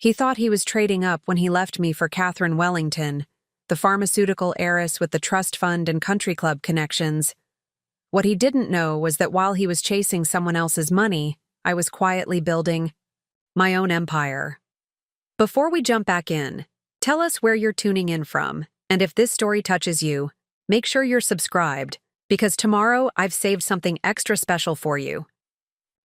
He thought he was trading up when he left me for Catherine Wellington, the pharmaceutical heiress with the trust fund and country club connections. What he didn't know was that while he was chasing someone else's money, I was quietly building my own empire. Before we jump back in, tell us where you're tuning in from, and if this story touches you, make sure you're subscribed, because tomorrow I've saved something extra special for you.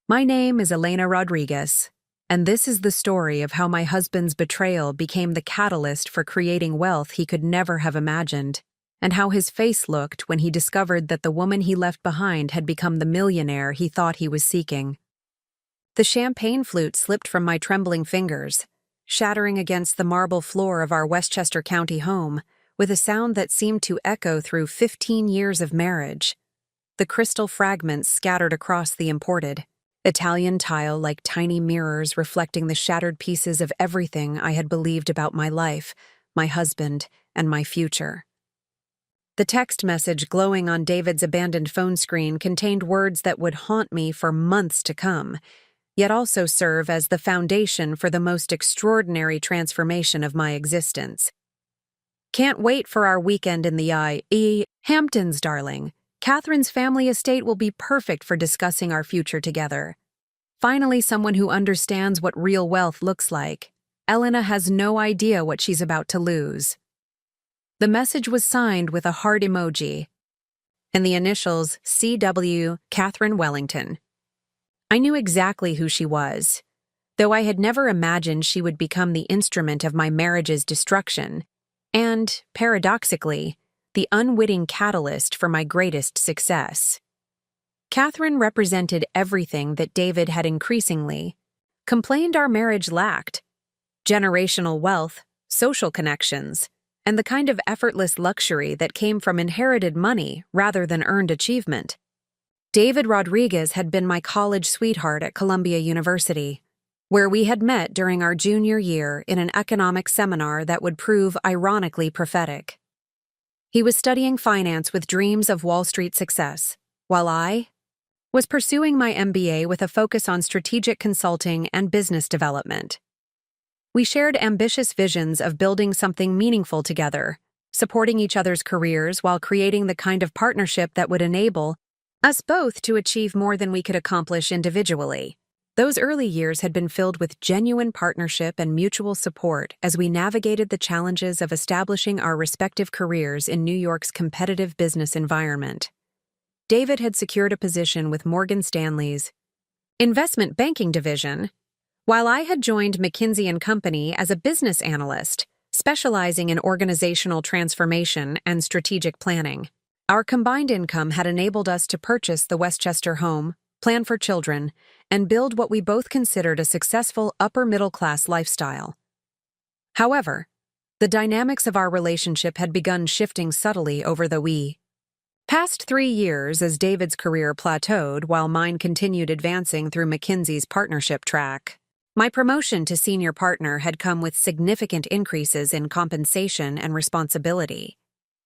My name is Elena Rodriguez, and this is the story of how my husband's betrayal became the catalyst for creating wealth he could never have imagined, and how his face looked when he discovered that the woman he left behind had become the millionaire he thought he was seeking. The champagne flute slipped from my trembling fingers, shattering against the marble floor of our Westchester County home, with a sound that seemed to echo through 15 years of marriage. The crystal fragments scattered across the imported Italian tile like tiny mirrors reflecting the shattered pieces of everything I had believed about my life, my husband, and my future. The text message glowing on David's abandoned phone screen contained words that would haunt me for months to come, yet also serve as the foundation for the most extraordinary transformation of my existence. Can't wait for our weekend in the IE Hamptons, darling. Catherine's family estate will be perfect for discussing our future together. Finally, someone who understands what real wealth looks like. Elena has no idea what she's about to lose. The message was signed with a heart emoji and the initials CW Catherine Wellington. I knew exactly who she was, though I had never imagined she would become the instrument of my marriage's destruction, and, paradoxically, the unwitting catalyst for my greatest success. Catherine represented everything that David had increasingly complained our marriage lacked: generational wealth, social connections, and the kind of effortless luxury that came from inherited money rather than earned achievement. David Rodriguez had been my college sweetheart at Columbia University, where we had met during our junior year in an economics seminar that would prove ironically prophetic. He was studying finance with dreams of Wall Street success, while I was pursuing my MBA with a focus on strategic consulting and business development. We shared ambitious visions of building something meaningful together, supporting each other's careers while creating the kind of partnership that would enable us both to achieve more than we could accomplish individually. Those early years had been filled with genuine partnership and mutual support as we navigated the challenges of establishing our respective careers in New York's competitive business environment. David had secured a position with Morgan Stanley's investment banking division, while I had joined McKinsey & Company as a business analyst, specializing in organizational transformation and strategic planning. Our combined income had enabled us to purchase the Westchester home, plan for children, and build what we both considered a successful upper-middle-class lifestyle. However, the dynamics of our relationship had begun shifting subtly over the past 3 years as David's career plateaued while mine continued advancing through McKinsey's partnership track. My promotion to senior partner had come with significant increases in compensation and responsibility.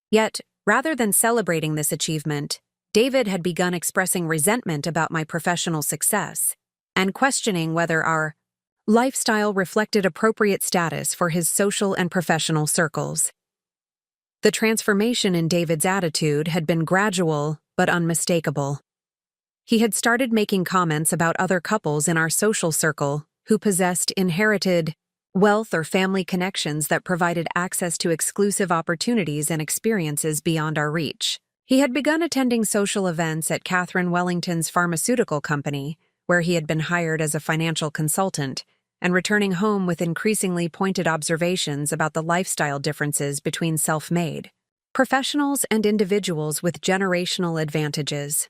Yet, rather than celebrating this achievement, David had begun expressing resentment about my professional success and questioning whether our lifestyle reflected appropriate status for his social and professional circles. The transformation in David's attitude had been gradual but unmistakable. He had started making comments about other couples in our social circle who possessed inherited wealth or family connections that provided access to exclusive opportunities and experiences beyond our reach. He had begun attending social events at Catherine Wellington's pharmaceutical company, where he had been hired as a financial consultant, and returning home with increasingly pointed observations about the lifestyle differences between self-made professionals and individuals with generational advantages.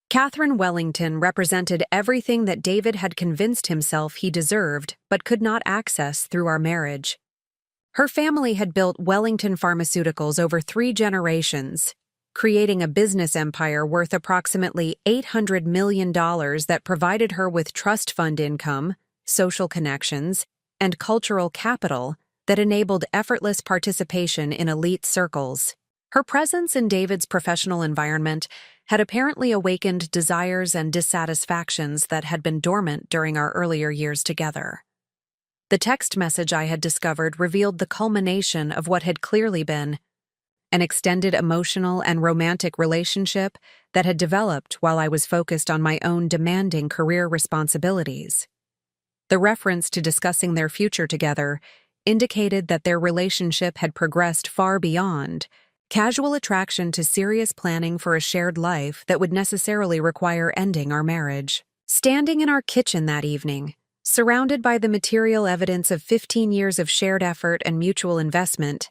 Catherine Wellington represented everything that David had convinced himself he deserved but could not access through our marriage. Her family had built Wellington Pharmaceuticals over 3 generations, creating a business empire worth approximately $800 million that provided her with trust fund income, social connections, and cultural capital that enabled effortless participation in elite circles. Her presence in David's professional environment had apparently awakened desires and dissatisfactions that had been dormant during our earlier years together. The text message I had discovered revealed the culmination of what had clearly been an extended emotional and romantic relationship that had developed while I was focused on my own demanding career responsibilities. The reference to discussing their future together indicated that their relationship had progressed far beyond casual attraction to serious planning for a shared life that would necessarily require ending our marriage. Standing in our kitchen that evening, surrounded by the material evidence of 15 years of shared effort and mutual investment,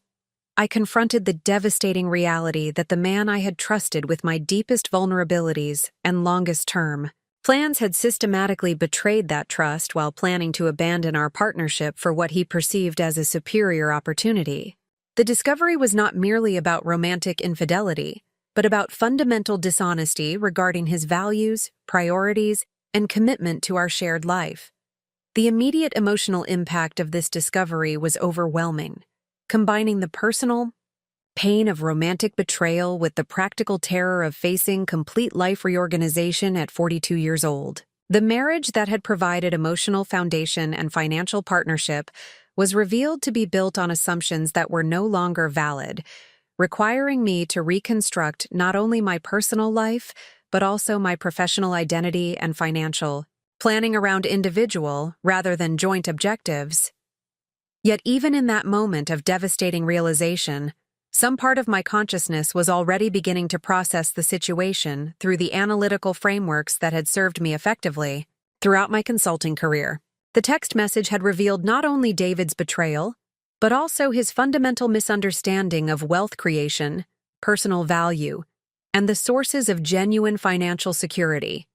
I confronted the devastating reality that the man I had trusted with my deepest vulnerabilities and longest term plans had systematically betrayed that trust while planning to abandon our partnership for what he perceived as a superior opportunity. The discovery was not merely about romantic infidelity, but about fundamental dishonesty regarding his values, priorities, and commitment to our shared life. The immediate emotional impact of this discovery was overwhelming, combining the personal pain of romantic betrayal with the practical terror of facing complete life reorganization at 42 years old. The marriage that had provided emotional foundation and financial partnership was revealed to be built on assumptions that were no longer valid, requiring me to reconstruct not only my personal life, but also my professional identity and financial, planning around individual rather than joint objectives. Yet even in that moment of devastating realization, some part of my consciousness was already beginning to process the situation through the analytical frameworks that had served me effectively throughout my consulting career. The text message had revealed not only David's betrayal, but also his fundamental misunderstanding of wealth creation, personal value, and the sources of genuine financial security.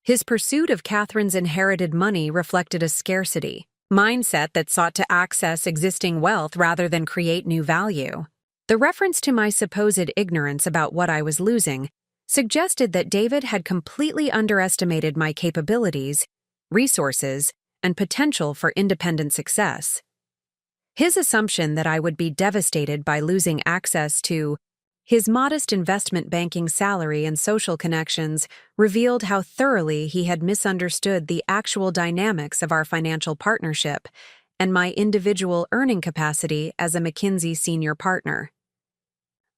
His pursuit of Catherine's inherited money reflected a scarcity mindset that sought to access existing wealth rather than create new value. The reference to my supposed ignorance about what I was losing suggested that David had completely underestimated my capabilities, resources, and potential for independent success. His assumption that I would be devastated by losing access to his modest investment banking salary and social connections revealed how thoroughly he had misunderstood the actual dynamics of our financial partnership and my individual earning capacity as a McKinsey senior partner.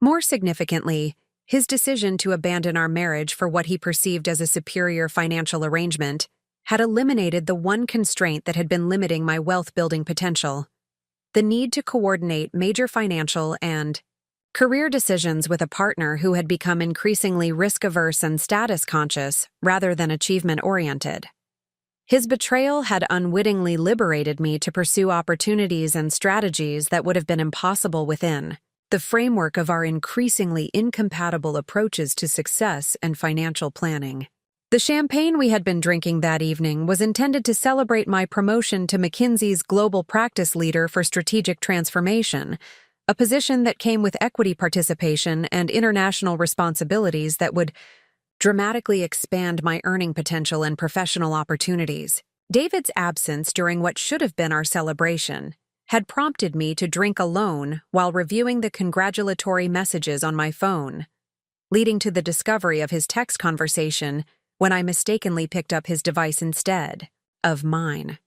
More significantly, his decision to abandon our marriage for what he perceived as a superior financial arrangement had eliminated the one constraint that had been limiting my wealth-building potential: the need to coordinate major financial and career decisions with a partner who had become increasingly risk-averse and status-conscious rather than achievement-oriented. His betrayal had unwittingly liberated me to pursue opportunities and strategies that would have been impossible within the framework of our increasingly incompatible approaches to success and financial planning. The champagne we had been drinking that evening was intended to celebrate my promotion to McKinsey's Global Practice Leader for Strategic Transformation, a position that came with equity participation and international responsibilities that would dramatically expand my earning potential and professional opportunities. David's absence during what should have been our celebration had prompted me to drink alone while reviewing the congratulatory messages on my phone, leading to the discovery of his text conversation when I mistakenly picked up his device instead of mine.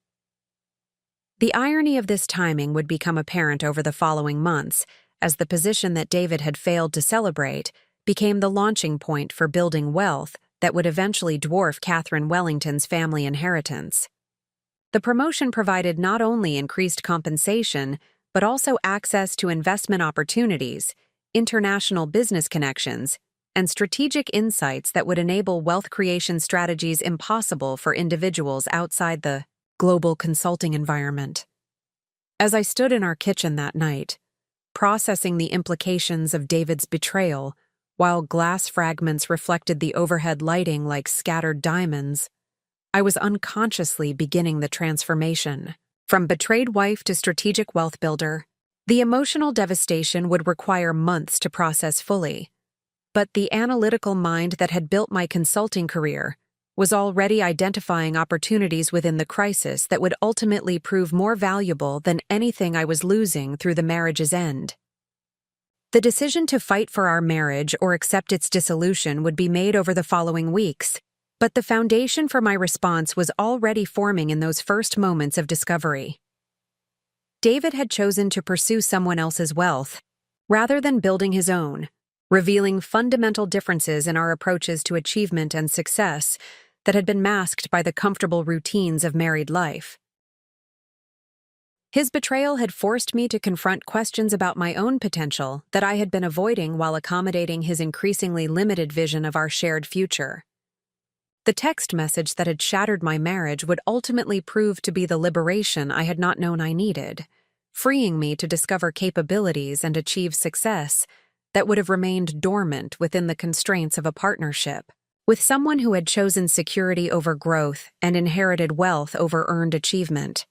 The irony of this timing would become apparent over the following months, as the position that David had failed to celebrate became the launching point for building wealth that would eventually dwarf Catherine Wellington's family inheritance. The promotion provided not only increased compensation, but also access to investment opportunities, international business connections, and strategic insights that would enable wealth creation strategies impossible for individuals outside the global consulting environment. As I stood in our kitchen that night, processing the implications of David's betrayal, while glass fragments reflected the overhead lighting like scattered diamonds, I was unconsciously beginning the transformation. From betrayed wife to strategic wealth builder, the emotional devastation would require months to process fully. But the analytical mind that had built my consulting career was already identifying opportunities within the crisis that would ultimately prove more valuable than anything I was losing through the marriage's end. The decision to fight for our marriage or accept its dissolution would be made over the following weeks, But the foundation for my response was already forming in those first moments of discovery. David had chosen to pursue someone else's wealth, rather than building his own, revealing fundamental differences in our approaches to achievement and success that had been masked by the comfortable routines of married life. His betrayal had forced me to confront questions about my own potential that I had been avoiding while accommodating his increasingly limited vision of our shared future. The text message that had shattered my marriage would ultimately prove to be the liberation I had not known I needed, freeing me to discover capabilities and achieve success that would have remained dormant within the constraints of a partnership. With someone who had chosen security over growth and inherited wealth over earned achievement.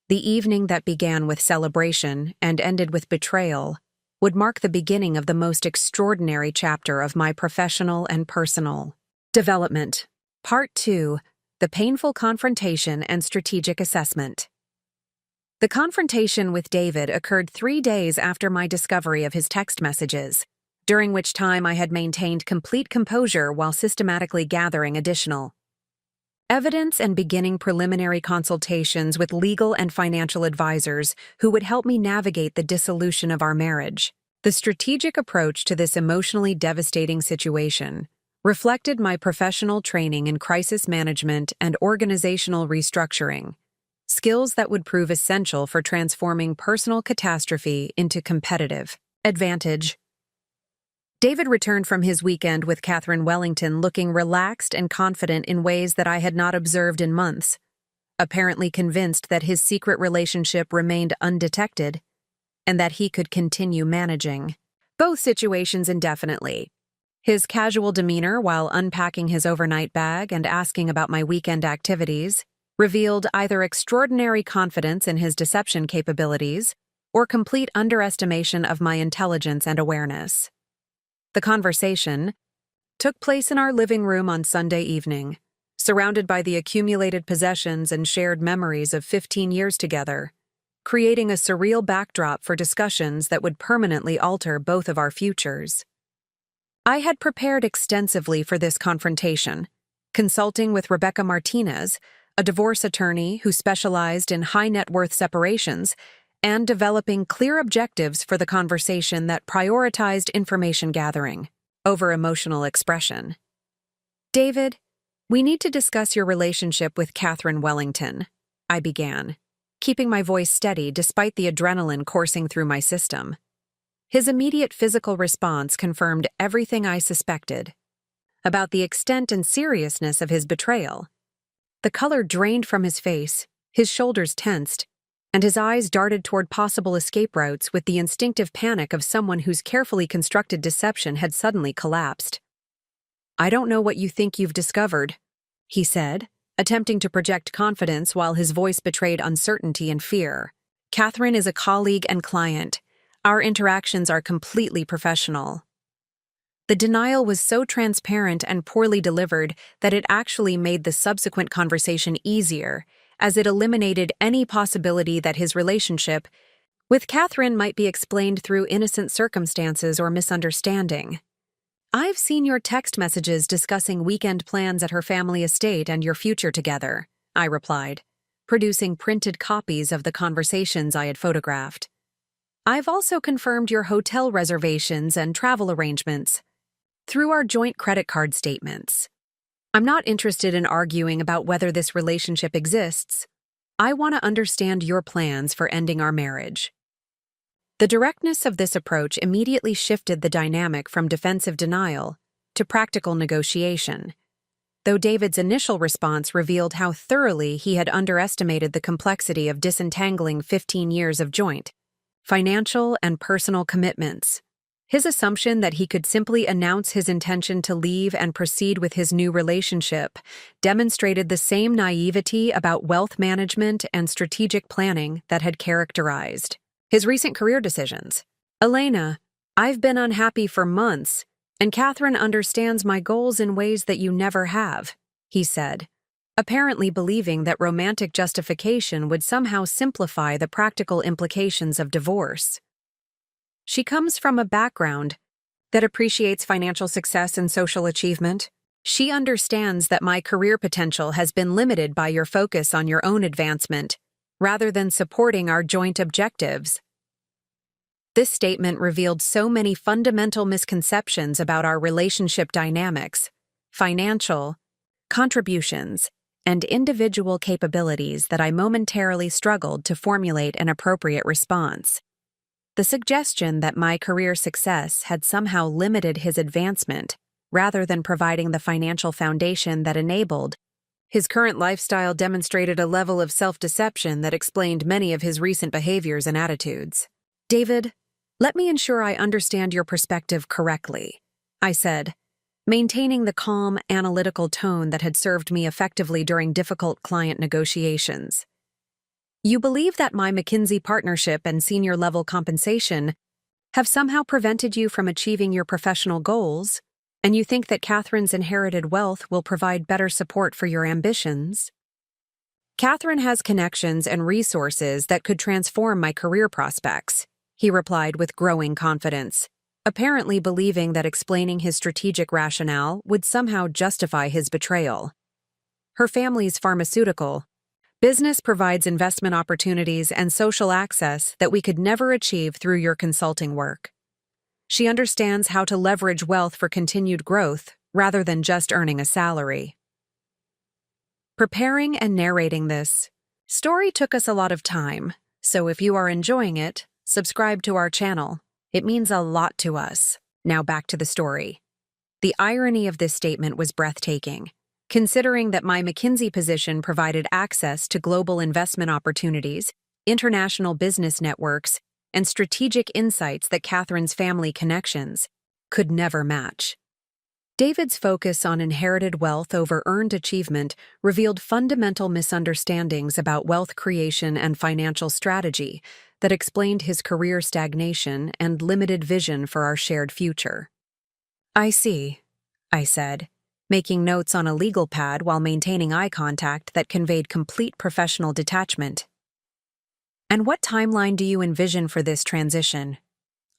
The evening that began with celebration and ended with betrayal would mark the beginning of the most extraordinary chapter of my professional and personal development. Part 2: The Painful Confrontation and Strategic Assessment. The confrontation with David occurred 3 days after my discovery of his text messages, during which time I had maintained complete composure while systematically gathering additional evidence and beginning preliminary consultations with legal and financial advisors who would help me navigate the dissolution of our marriage. The strategic approach to this emotionally devastating situation reflected my professional training in crisis management and organizational restructuring, skills that would prove essential for transforming personal catastrophe into competitive advantage. David returned from his weekend with Catherine Wellington looking relaxed and confident in ways that I had not observed in months, apparently convinced that his secret relationship remained undetected and that he could continue managing both situations indefinitely. His casual demeanor while unpacking his overnight bag and asking about my weekend activities revealed either extraordinary confidence in his deception capabilities or complete underestimation of my intelligence and awareness. The conversation took place in our living room on Sunday evening, surrounded by the accumulated possessions and shared memories of 15 years together, creating a surreal backdrop for discussions that would permanently alter both of our futures. I had prepared extensively for this confrontation, consulting with Rebecca Martinez, a divorce attorney who specialized in high-net-worth separations, and developing clear objectives for the conversation that prioritized information gathering over emotional expression. David, we need to discuss your relationship with Catherine Wellington, I began, keeping my voice steady despite the adrenaline coursing through my system. His immediate physical response confirmed everything I suspected about the extent and seriousness of his betrayal. The color drained from his face, his shoulders tensed, and his eyes darted toward possible escape routes with the instinctive panic of someone whose carefully constructed deception had suddenly collapsed. "I don't know what you think you've discovered," he said, attempting to project confidence while his voice betrayed uncertainty and fear. "Catherine is a colleague and client. Our interactions are completely professional." The denial was so transparent and poorly delivered that it actually made the subsequent conversation easier, as it eliminated any possibility that his relationship with Catherine might be explained through innocent circumstances or misunderstanding. "I've seen your text messages discussing weekend plans at her family estate and your future together," I replied, producing printed copies of the conversations I had photographed. "I've also confirmed your hotel reservations and travel arrangements through our joint credit card statements. I'm not interested in arguing about whether this relationship exists. I want to understand your plans for ending our marriage." The directness of this approach immediately shifted the dynamic from defensive denial to practical negotiation, though David's initial response revealed how thoroughly he had underestimated the complexity of disentangling 15 years of joint financial and personal commitments. His assumption that he could simply announce his intention to leave and proceed with his new relationship demonstrated the same naivety about wealth management and strategic planning that had characterized his recent career decisions. "Elena, I've been unhappy for months, and Catherine understands my goals in ways that you never have," he said, apparently believing that romantic justification would somehow simplify the practical implications of divorce. "She comes from a background that appreciates financial success and social achievement," She understands that my career potential has been limited by your focus on your own advancement, rather than supporting our joint objectives. This statement revealed so many fundamental misconceptions about our relationship dynamics, financial contributions, and individual capabilities that I momentarily struggled to formulate an appropriate response. The suggestion that my career success had somehow limited his advancement, rather than providing the financial foundation that enabled his current lifestyle, demonstrated a level of self-deception that explained many of his recent behaviors and attitudes. "David, let me ensure I understand your perspective correctly," I said, maintaining the calm, analytical tone that had served me effectively during difficult client negotiations. "You believe that my McKinsey partnership and senior-level compensation have somehow prevented you from achieving your professional goals, and you think that Catherine's inherited wealth will provide better support for your ambitions?" "Catherine has connections and resources that could transform my career prospects," he replied with growing confidence, apparently believing that explaining his strategic rationale would somehow justify his betrayal. "Her family's pharmaceutical business provides investment opportunities and social access that we could never achieve through your consulting work. She understands how to leverage wealth for continued growth rather than just earning a salary." Preparing and narrating this story took us a lot of time, so if you are enjoying it, subscribe to our channel. It means a lot to us. Now back to the story. The irony of this statement was breathtaking, considering that my McKinsey position provided access to global investment opportunities, international business networks, and strategic insights that Catherine's family connections could never match. David's focus on inherited wealth over earned achievement revealed fundamental misunderstandings about wealth creation and financial strategy that explained his career stagnation and limited vision for our shared future. "I see," I said, making notes on a legal pad while maintaining eye contact that conveyed complete professional detachment. "And what timeline do you envision for this transition?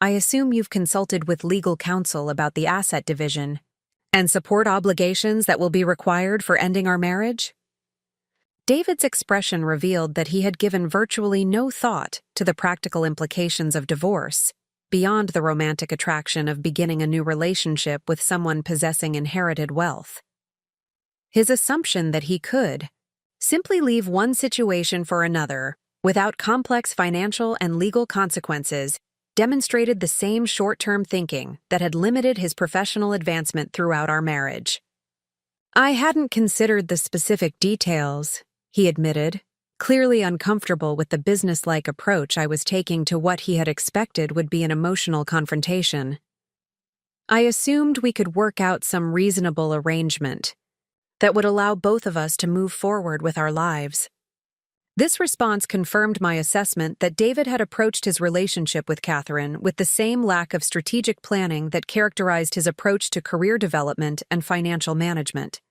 I assume you've consulted with legal counsel about the asset division and support obligations that will be required for ending our marriage?" David's expression revealed that he had given virtually no thought to the practical implications of divorce, beyond the romantic attraction of beginning a new relationship with someone possessing inherited wealth. His assumption that he could simply leave one situation for another without complex financial and legal consequences demonstrated the same short-term thinking that had limited his professional advancement throughout our marriage. "I hadn't considered the specific details," he admitted, clearly uncomfortable with the businesslike approach I was taking to what he had expected would be an emotional confrontation. "I assumed we could work out some reasonable arrangement that would allow both of us to move forward with our lives." This response confirmed my assessment that David had approached his relationship with Catherine with the same lack of strategic planning that characterized his approach to career development and financial management.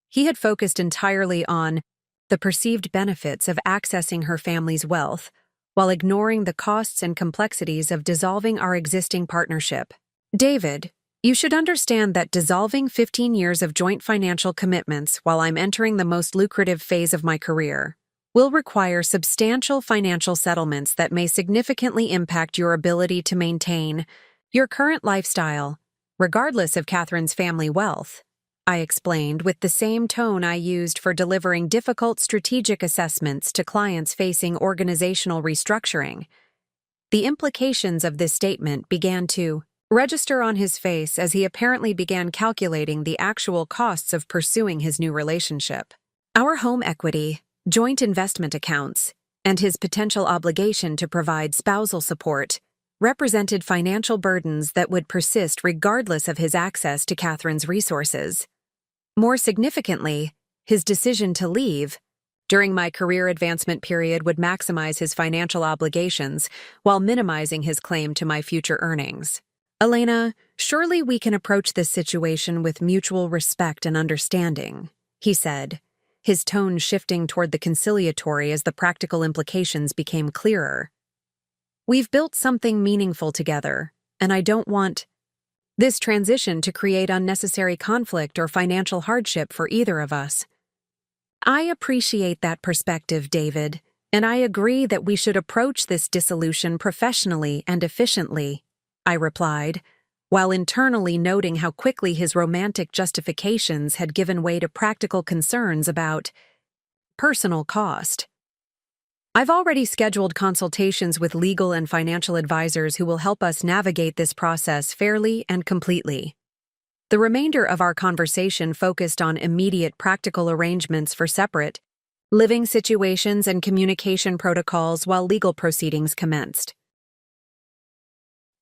He had focused entirely on the perceived benefits of accessing her family's wealth, while ignoring the costs and complexities of dissolving our existing partnership. "David, you should understand that dissolving 15 years of joint financial commitments while I'm entering the most lucrative phase of my career will require substantial financial settlements that may significantly impact your ability to maintain your current lifestyle, regardless of Catherine's family wealth," I explained with the same tone I used for delivering difficult strategic assessments to clients facing organizational restructuring. The implications of this statement began to register on his face as he apparently began calculating the actual costs of pursuing his new relationship. Our home equity, joint investment accounts, and his potential obligation to provide spousal support represented financial burdens that would persist regardless of his access to Catherine's resources. More significantly, his decision to leave during my career advancement period would maximize his financial obligations while minimizing his claim to my future earnings. "Elena, surely we can approach this situation with mutual respect and understanding," he said, his tone shifting toward the conciliatory as the practical implications became clearer. "We've built something meaningful together, and I don't want..." this transition to create unnecessary conflict or financial hardship for either of us. I appreciate that perspective, David, and I agree that we should approach this dissolution professionally and efficiently, I replied, while internally noting how quickly his romantic justifications had given way to practical concerns about personal cost. I've already scheduled consultations with legal and financial advisors who will help us navigate this process fairly and completely. The remainder of our conversation focused on immediate practical arrangements for separate living situations and communication protocols while legal proceedings commenced.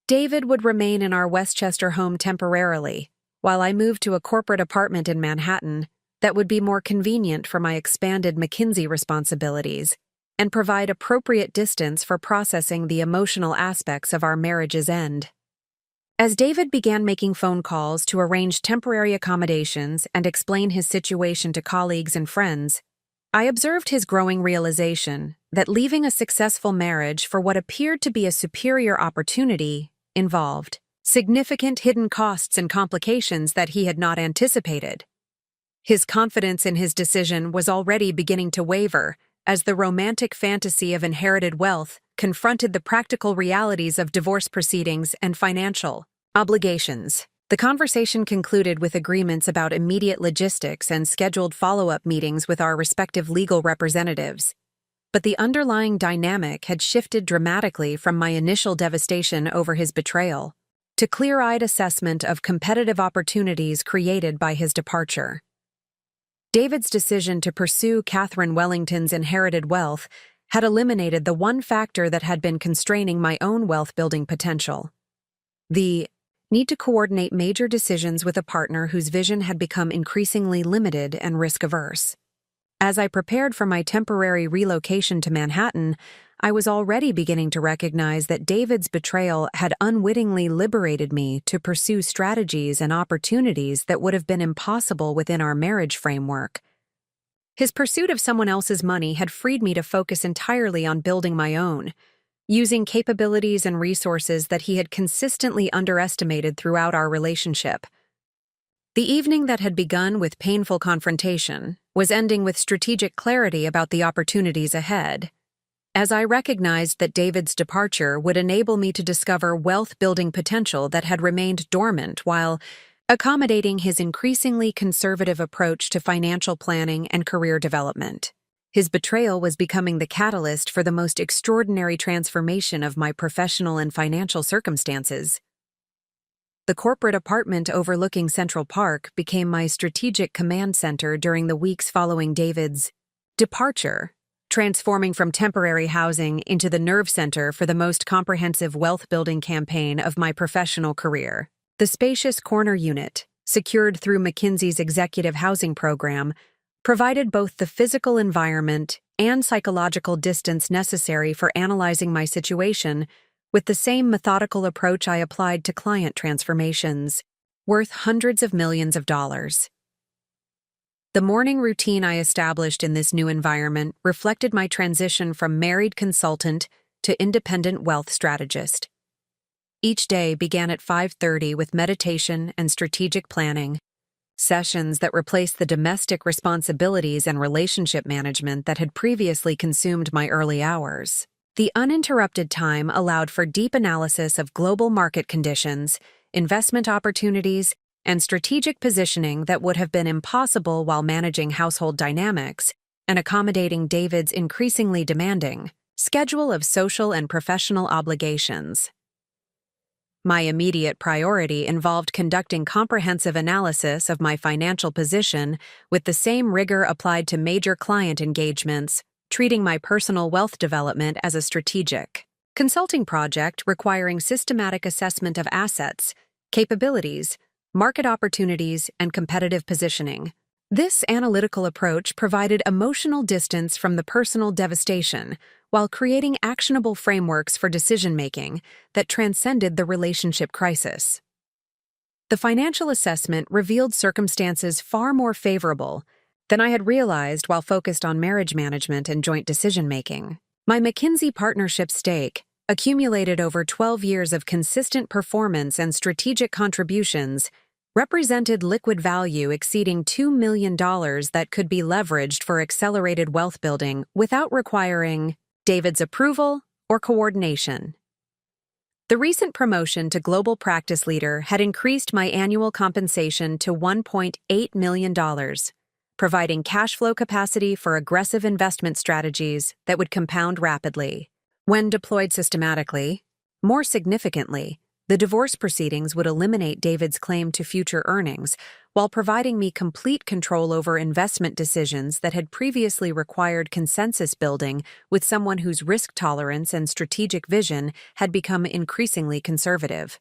David would remain in our Westchester home temporarily, while I moved to a corporate apartment in Manhattan that would be more convenient for my expanded McKinsey responsibilities and provide appropriate distance for processing the emotional aspects of our marriage's end. As David began making phone calls to arrange temporary accommodations and explain his situation to colleagues and friends, I observed his growing realization that leaving a successful marriage for what appeared to be a superior opportunity involved significant hidden costs and complications that he had not anticipated. His confidence in his decision was already beginning to waver as the romantic fantasy of inherited wealth confronted the practical realities of divorce proceedings and financial obligations. The conversation concluded with agreements about immediate logistics and scheduled follow-up meetings with our respective legal representatives. But the underlying dynamic had shifted dramatically from my initial devastation over his betrayal to clear-eyed assessment of competitive opportunities created by his departure. David's decision to pursue Catherine Wellington's inherited wealth had eliminated the one factor that had been constraining my own wealth-building potential: the need to coordinate major decisions with a partner whose vision had become increasingly limited and risk-averse. As I prepared for my temporary relocation to Manhattan, I was already beginning to recognize that David's betrayal had unwittingly liberated me to pursue strategies and opportunities that would have been impossible within our marriage framework. His pursuit of someone else's money had freed me to focus entirely on building my own, using capabilities and resources that he had consistently underestimated throughout our relationship. The evening that had begun with painful confrontation was ending with strategic clarity about the opportunities ahead, as I recognized that David's departure would enable me to discover wealth-building potential that had remained dormant while accommodating his increasingly conservative approach to financial planning and career development. His betrayal was becoming the catalyst for the most extraordinary transformation of my professional and financial circumstances. The corporate apartment overlooking Central Park became my strategic command center during the weeks following David's departure, transforming from temporary housing into the nerve center for the most comprehensive wealth-building campaign of my professional career. The spacious corner unit, secured through McKinsey's executive housing program, provided both the physical environment and psychological distance necessary for analyzing my situation with the same methodical approach I applied to client transformations, worth hundreds of millions of dollars. The morning routine I established in this new environment reflected my transition from married consultant to independent wealth strategist. Each day began at 5:30 with meditation and strategic planning, sessions that replaced the domestic responsibilities and relationship management that had previously consumed my early hours. The uninterrupted time allowed for deep analysis of global market conditions, investment opportunities, and strategic positioning that would have been impossible while managing household dynamics and accommodating David's increasingly demanding schedule of social and professional obligations. My immediate priority involved conducting comprehensive analysis of my financial position with the same rigor applied to major client engagements, treating my personal wealth development as a strategic consulting project requiring systematic assessment of assets, capabilities, market opportunities, and competitive positioning. This analytical approach provided emotional distance from the personal devastation while creating actionable frameworks for decision-making that transcended the relationship crisis. The financial assessment revealed circumstances far more favorable than I had realized while focused on marriage management and joint decision-making. My McKinsey partnership stake accumulated over 12 years of consistent performance and strategic contributions, represented liquid value exceeding $2 million that could be leveraged for accelerated wealth building without requiring David's approval or coordination. The recent promotion to global practice leader had increased my annual compensation to $1.8 million, providing cash flow capacity for aggressive investment strategies that would compound rapidly. When deployed systematically, more significantly, the divorce proceedings would eliminate David's claim to future earnings while providing me complete control over investment decisions that had previously required consensus building with someone whose risk tolerance and strategic vision had become increasingly conservative.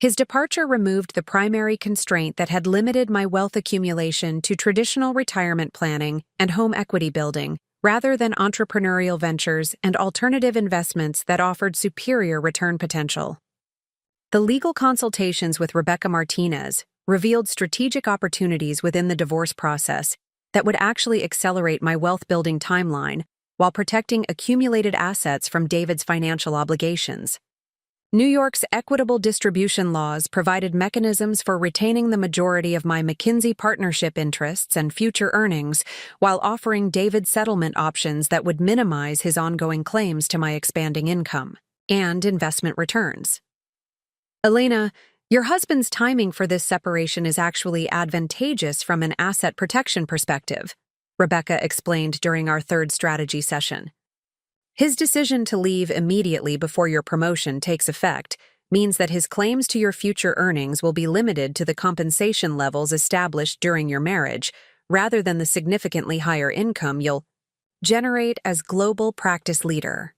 His departure removed the primary constraint that had limited my wealth accumulation to traditional retirement planning and home equity building, rather than entrepreneurial ventures and alternative investments that offered superior return potential. The legal consultations with Rebecca Martinez revealed strategic opportunities within the divorce process that would actually accelerate my wealth-building timeline while protecting accumulated assets from David's financial obligations. New York's equitable distribution laws provided mechanisms for retaining the majority of my McKinsey partnership interests and future earnings while offering David settlement options that would minimize his ongoing claims to my expanding income and investment returns. Elena, your husband's timing for this separation is actually advantageous from an asset protection perspective, Rebecca explained during our third strategy session. His decision to leave immediately before your promotion takes effect means that his claims to your future earnings will be limited to the compensation levels established during your marriage, rather than the significantly higher income you'll generate as global practice leader.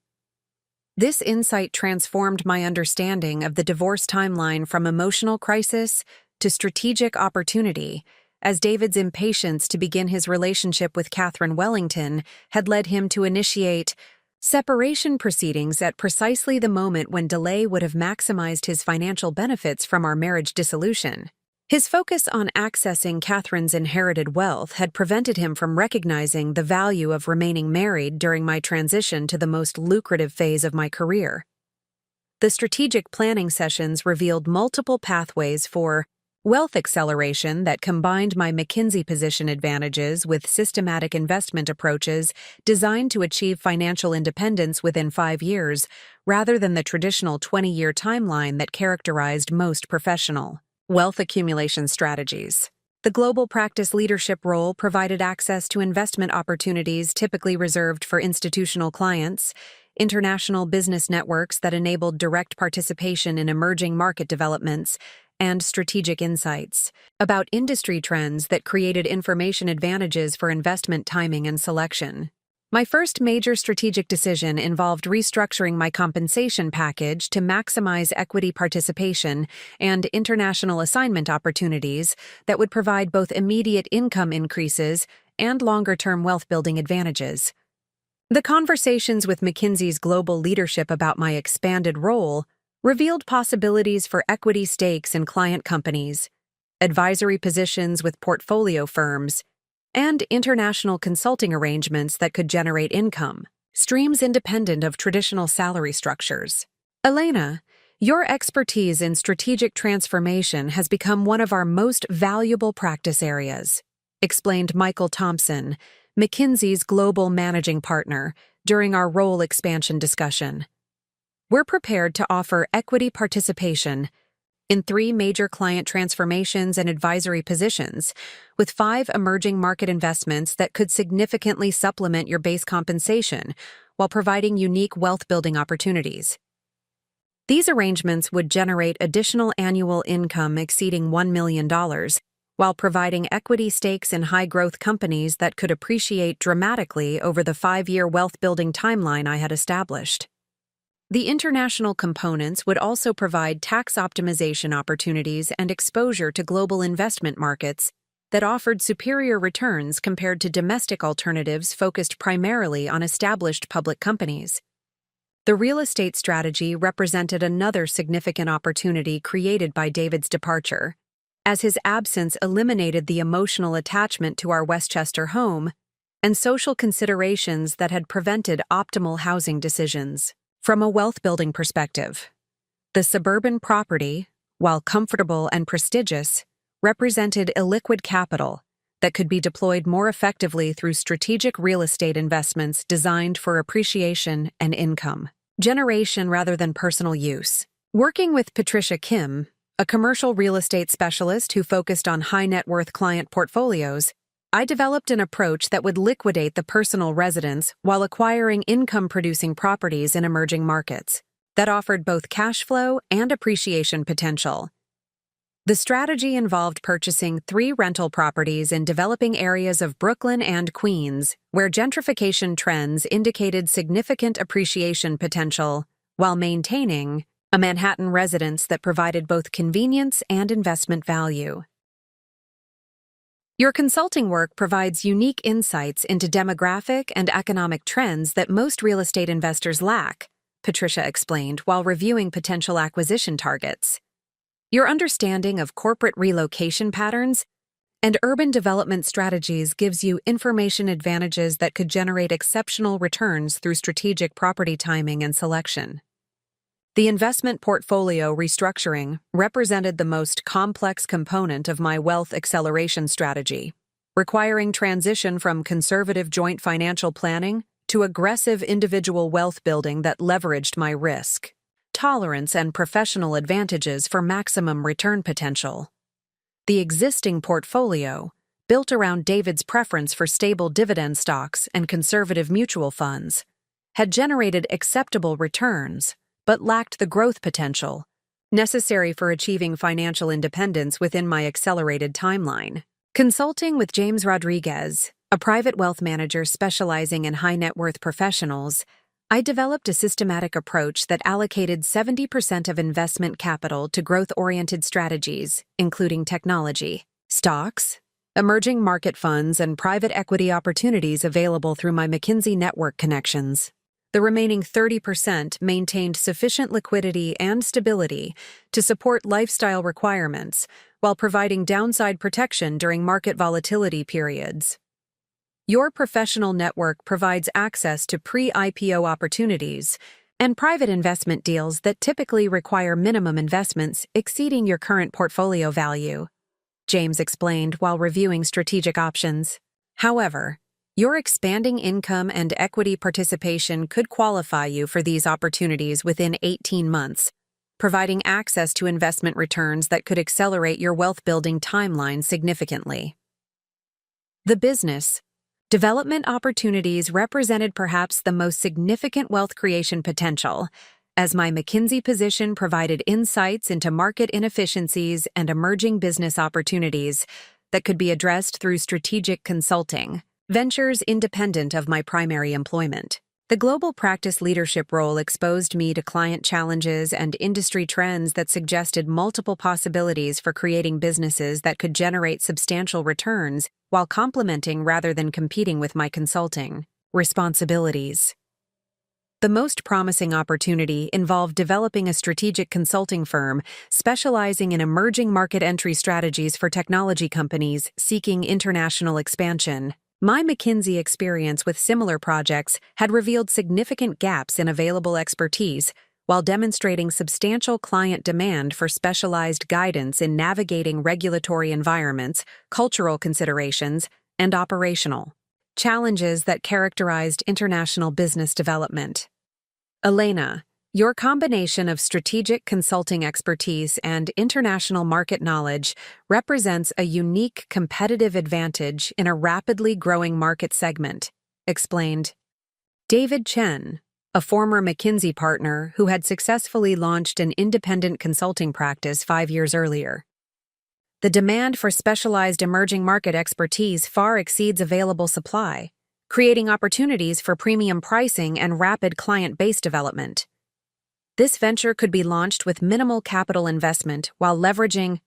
This insight transformed my understanding of the divorce timeline from emotional crisis to strategic opportunity, as David's impatience to begin his relationship with Catherine Wellington had led him to initiate separation proceedings at precisely the moment when delay would have maximized his financial benefits from our marriage dissolution. His focus on accessing Catherine's inherited wealth had prevented him from recognizing the value of remaining married during my transition to the most lucrative phase of my career. The strategic planning sessions revealed multiple pathways for wealth acceleration that combined my McKinsey position advantages with systematic investment approaches designed to achieve financial independence within 5 years, rather than the traditional 20-year timeline that characterized most professional wealth accumulation strategies. The global practice leadership role provided access to investment opportunities typically reserved for institutional clients, international business networks that enabled direct participation in emerging market developments, and strategic insights about industry trends that created information advantages for investment timing and selection. My first major strategic decision involved restructuring my compensation package to maximize equity participation and international assignment opportunities that would provide both immediate income increases and longer-term wealth-building advantages. The conversations with McKinsey's global leadership about my expanded role revealed possibilities for equity stakes in client companies, advisory positions with portfolio firms, and international consulting arrangements that could generate income streams independent of traditional salary structures. Elena, your expertise in strategic transformation has become one of our most valuable practice areas, explained Michael Thompson, McKinsey's global managing partner, during our role expansion discussion. We're prepared to offer equity participation in 3 major client transformations and advisory positions, with 5 emerging market investments that could significantly supplement your base compensation while providing unique wealth-building opportunities. These arrangements would generate additional annual income exceeding $1 million, while providing equity stakes in high-growth companies that could appreciate dramatically over the 5-year wealth-building timeline I had established. The international components would also provide tax optimization opportunities and exposure to global investment markets that offered superior returns compared to domestic alternatives focused primarily on established public companies. The real estate strategy represented another significant opportunity created by David's departure, as his absence eliminated the emotional attachment to our Westchester home and social considerations that had prevented optimal housing decisions. From a wealth-building perspective, the suburban property, while comfortable and prestigious, represented illiquid capital that could be deployed more effectively through strategic real estate investments designed for appreciation and income generation rather than personal use. Working with Patricia Kim, a commercial real estate specialist who focused on high-net-worth client portfolios, I developed an approach that would liquidate the personal residence while acquiring income-producing properties in emerging markets that offered both cash flow and appreciation potential. The strategy involved purchasing 3 rental properties in developing areas of Brooklyn and Queens, where gentrification trends indicated significant appreciation potential, while maintaining a Manhattan residence that provided both convenience and investment value. Your consulting work provides unique insights into demographic and economic trends that most real estate investors lack, Patricia explained while reviewing potential acquisition targets. Your understanding of corporate relocation patterns and urban development strategies gives you information advantages that could generate exceptional returns through strategic property timing and selection. The investment portfolio restructuring represented the most complex component of my wealth acceleration strategy, requiring transition from conservative joint financial planning to aggressive individual wealth building that leveraged my risk tolerance and professional advantages for maximum return potential. The existing portfolio, built around David's preference for stable dividend stocks and conservative mutual funds, had generated acceptable returns, but lacked the growth potential necessary for achieving financial independence within my accelerated timeline. Consulting with James Rodriguez, a private wealth manager specializing in high-net-worth professionals, I developed a systematic approach that allocated 70% of investment capital to growth-oriented strategies, including technology, stocks, emerging market funds, and private equity opportunities available through my McKinsey network connections. The remaining 30% maintained sufficient liquidity and stability to support lifestyle requirements while providing downside protection during market volatility periods. Your professional network provides access to pre-IPO opportunities and private investment deals that typically require minimum investments exceeding your current portfolio value, James explained while reviewing strategic options. However, your expanding income and equity participation could qualify you for these opportunities within 18 months, providing access to investment returns that could accelerate your wealth-building timeline significantly. The business development opportunities represented perhaps the most significant wealth creation potential, as my McKinsey position provided insights into market inefficiencies and emerging business opportunities that could be addressed through strategic consulting, ventures independent of my primary employment. The global practice leadership role exposed me to client challenges and industry trends that suggested multiple possibilities for creating businesses that could generate substantial returns while complementing rather than competing with my consulting responsibilities. The most promising opportunity involved developing a strategic consulting firm specializing in emerging market entry strategies for technology companies seeking international expansion. My McKinsey experience with similar projects had revealed significant gaps in available expertise while demonstrating substantial client demand for specialized guidance in navigating regulatory environments, cultural considerations, and operational challenges that characterized international business development. Elena, your combination of strategic consulting expertise and international market knowledge represents a unique competitive advantage in a rapidly growing market segment, explained David Chen, a former McKinsey partner who had successfully launched an independent consulting practice 5 years earlier. The demand for specialized emerging market expertise far exceeds available supply, creating opportunities for premium pricing and rapid client base development. This venture could be launched with minimal capital investment while leveraging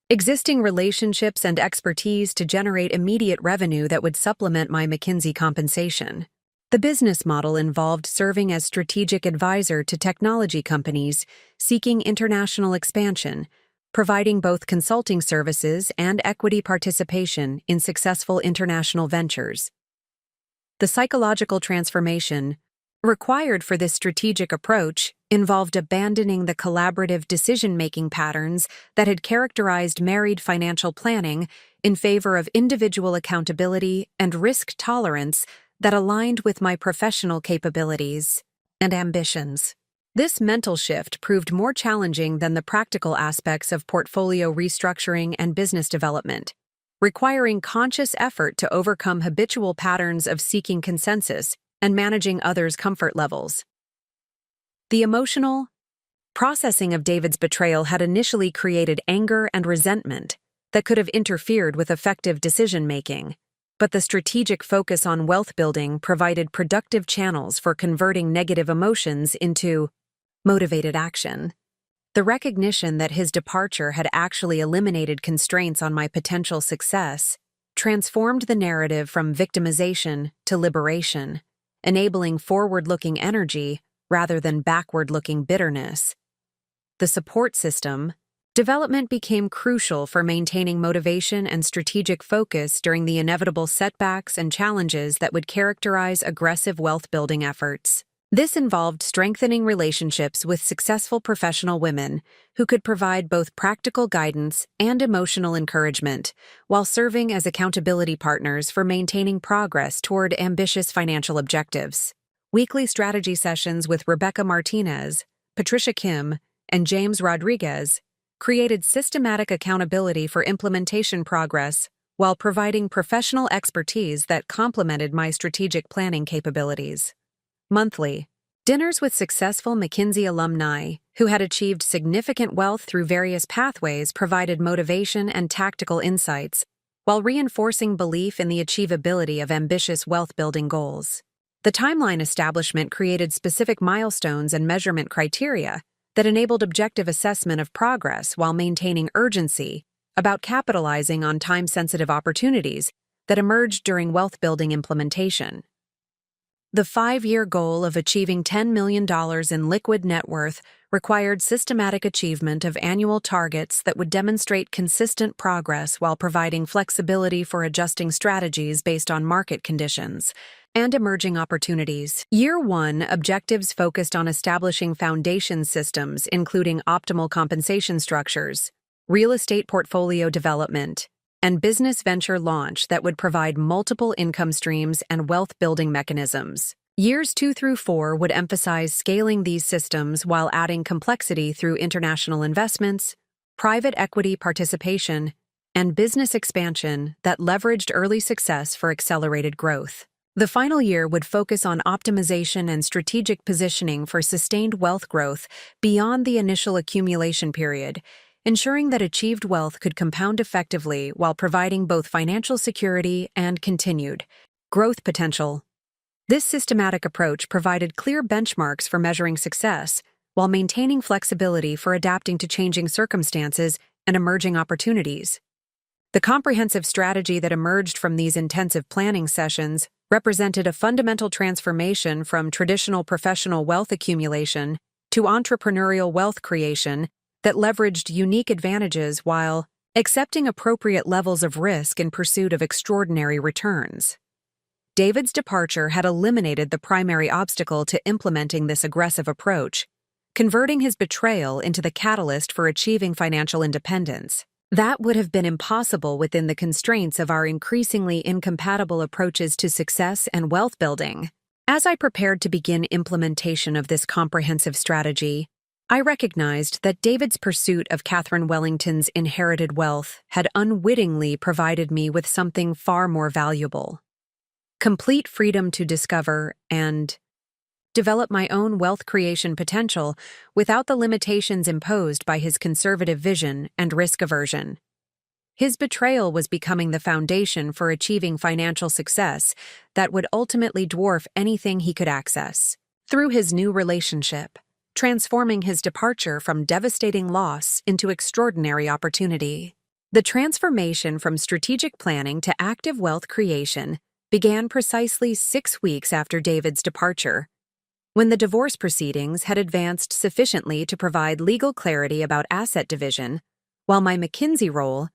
existing relationships and expertise to generate immediate revenue that would supplement my McKinsey compensation. The business model involved serving as strategic advisor to technology companies seeking international expansion, providing both consulting services and equity participation in successful international ventures. The psychological transformation Required for this strategic approach involved abandoning the collaborative decision-making patterns that had characterized married financial planning in favor of individual accountability and risk tolerance that aligned with my professional capabilities and ambitions. This mental shift proved more challenging than the practical aspects of portfolio restructuring and business development, requiring conscious effort to overcome habitual patterns of seeking consensus and managing others' comfort levels. The emotional processing of David's betrayal had initially created anger and resentment that could have interfered with effective decision-making, but the strategic focus on wealth building provided productive channels for converting negative emotions into motivated action. The recognition that his departure had actually eliminated constraints on my potential success transformed the narrative from victimization to liberation, enabling forward-looking energy rather than backward-looking bitterness. The support system development became crucial for maintaining motivation and strategic focus during the inevitable setbacks and challenges that would characterize aggressive wealth-building efforts. This involved strengthening relationships with successful professional women who could provide both practical guidance and emotional encouragement, while serving as accountability partners for maintaining progress toward ambitious financial objectives. Weekly strategy sessions with Rebecca Martinez, Patricia Kim, and James Rodriguez created systematic accountability for implementation progress while providing professional expertise that complemented my strategic planning capabilities. Monthly dinners with successful McKinsey alumni who had achieved significant wealth through various pathways provided motivation and tactical insights, while reinforcing belief in the achievability of ambitious wealth-building goals. The timeline establishment created specific milestones and measurement criteria that enabled objective assessment of progress while maintaining urgency about capitalizing on time-sensitive opportunities that emerged during wealth-building implementation. The 5-year goal of achieving $10 million in liquid net worth required systematic achievement of annual targets that would demonstrate consistent progress while providing flexibility for adjusting strategies based on market conditions and emerging opportunities. Year 1 objectives focused on establishing foundation systems, including optimal compensation structures, real estate portfolio development, and business venture launch that would provide multiple income streams and wealth-building mechanisms. Years 2 through 4 would emphasize scaling these systems while adding complexity through international investments, private equity participation, and business expansion that leveraged early success for accelerated growth. The final year would focus on optimization and strategic positioning for sustained wealth growth beyond the initial accumulation period, ensuring that achieved wealth could compound effectively while providing both financial security and continued growth potential. This systematic approach provided clear benchmarks for measuring success while maintaining flexibility for adapting to changing circumstances and emerging opportunities. The comprehensive strategy that emerged from these intensive planning sessions represented a fundamental transformation from traditional professional wealth accumulation to entrepreneurial wealth creation that leveraged unique advantages while accepting appropriate levels of risk in pursuit of extraordinary returns. David's departure had eliminated the primary obstacle to implementing this aggressive approach, converting his betrayal into the catalyst for achieving financial independence. That would have been impossible within the constraints of our increasingly incompatible approaches to success and wealth building. As I prepared to begin implementation of this comprehensive strategy, I recognized that David's pursuit of Catherine Wellington's inherited wealth had unwittingly provided me with something far more valuable: complete freedom to discover and develop my own wealth creation potential without the limitations imposed by his conservative vision and risk aversion. His betrayal was becoming the foundation for achieving financial success that would ultimately dwarf anything he could access. Through his new relationship, transforming his departure from devastating loss into extraordinary opportunity. The transformation from strategic planning to active wealth creation began precisely 6 weeks after David's departure, when the divorce proceedings had advanced sufficiently to provide legal clarity about asset division, while my McKinsey role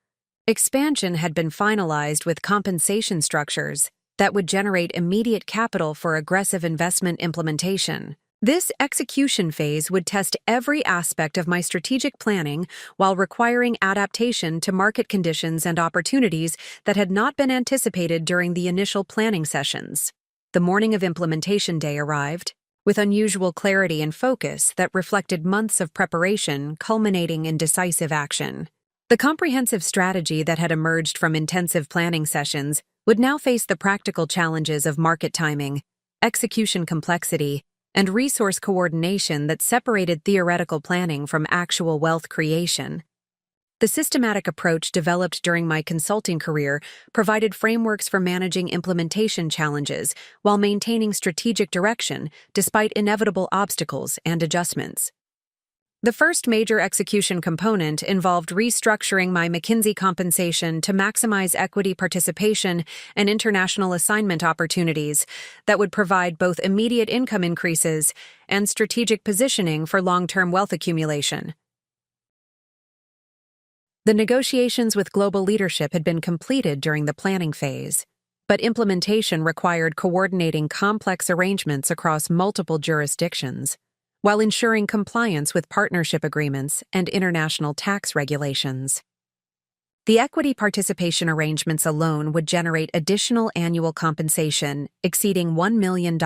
expansion had been finalized with compensation structures that would generate immediate capital for aggressive investment implementation. This execution phase would test every aspect of my strategic planning while requiring adaptation to market conditions and opportunities that had not been anticipated during the initial planning sessions. The morning of implementation day arrived, with unusual clarity and focus that reflected months of preparation culminating in decisive action. The comprehensive strategy that had emerged from intensive planning sessions would now face the practical challenges of market timing, execution complexity, and resource coordination that separated theoretical planning from actual wealth creation. The systematic approach developed during my consulting career provided frameworks for managing implementation challenges while maintaining strategic direction despite inevitable obstacles and adjustments. The first major execution component involved restructuring my McKinsey compensation to maximize equity participation and international assignment opportunities that would provide both immediate income increases and strategic positioning for long-term wealth accumulation. The negotiations with global leadership had been completed during the planning phase, but implementation required coordinating complex arrangements across multiple jurisdictions, while ensuring compliance with partnership agreements and international tax regulations. The equity participation arrangements alone would generate additional annual compensation exceeding $1 million,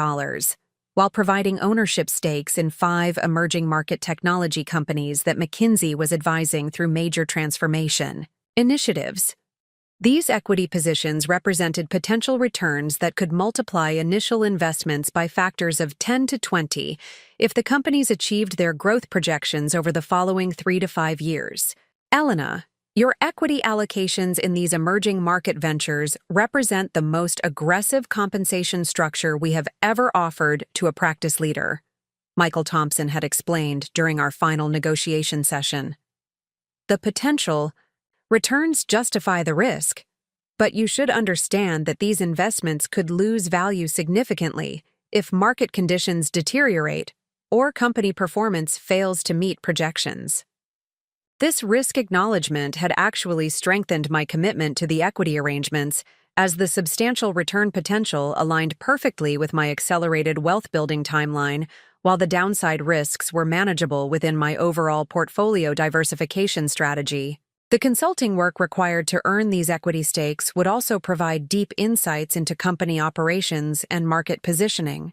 while providing ownership stakes in 5 emerging market technology companies that McKinsey was advising through major transformation initiatives. These equity positions represented potential returns that could multiply initial investments by factors of 10 to 20 if the companies achieved their growth projections over the following 3 to 5 years. Elena, your equity allocations in these emerging market ventures represent the most aggressive compensation structure we have ever offered to a practice leader, Michael Thompson had explained during our final negotiation session. The potential returns justify the risk, but you should understand that these investments could lose value significantly if market conditions deteriorate or company performance fails to meet projections. This risk acknowledgement had actually strengthened my commitment to the equity arrangements, as the substantial return potential aligned perfectly with my accelerated wealth-building timeline, while the downside risks were manageable within my overall portfolio diversification strategy. The consulting work required to earn these equity stakes would also provide deep insights into company operations and market positioning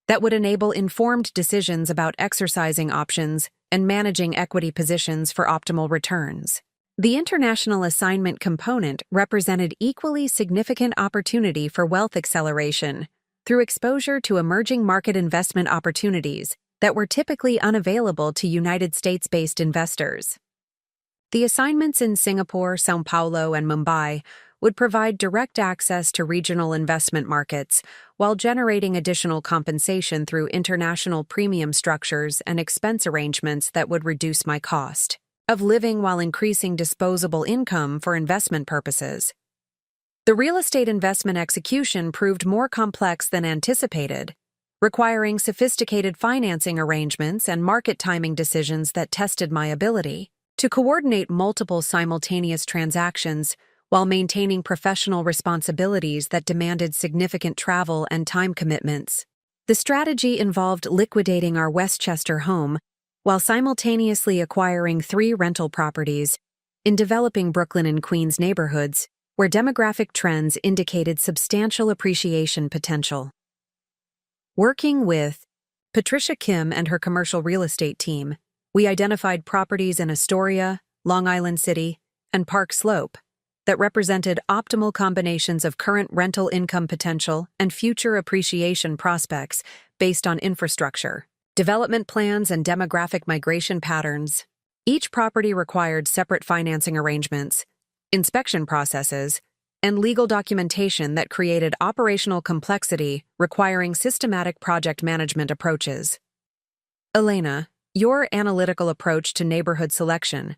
that would enable informed decisions about exercising options and managing equity positions for optimal returns. The international assignment component represented equally significant opportunity for wealth acceleration through exposure to emerging market investment opportunities that were typically unavailable to United States-based investors. The assignments in Singapore, São Paulo, and Mumbai would provide direct access to regional investment markets while generating additional compensation through international premium structures and expense arrangements that would reduce my cost of living while increasing disposable income for investment purposes. The real estate investment execution proved more complex than anticipated, requiring sophisticated financing arrangements and market timing decisions that tested my ability to coordinate multiple simultaneous transactions while maintaining professional responsibilities that demanded significant travel and time commitments. The strategy involved liquidating our Westchester home while simultaneously acquiring 3 rental properties in developing Brooklyn and Queens neighborhoods where demographic trends indicated substantial appreciation potential. Working with Patricia Kim and her commercial real estate team, we identified properties in Astoria, Long Island City, and Park Slope that represented optimal combinations of current rental income potential and future appreciation prospects based on infrastructure, development plans, and demographic migration patterns. Each property required separate financing arrangements, inspection processes, and legal documentation that created operational complexity requiring systematic project management approaches. Elena, your analytical approach to neighborhood selection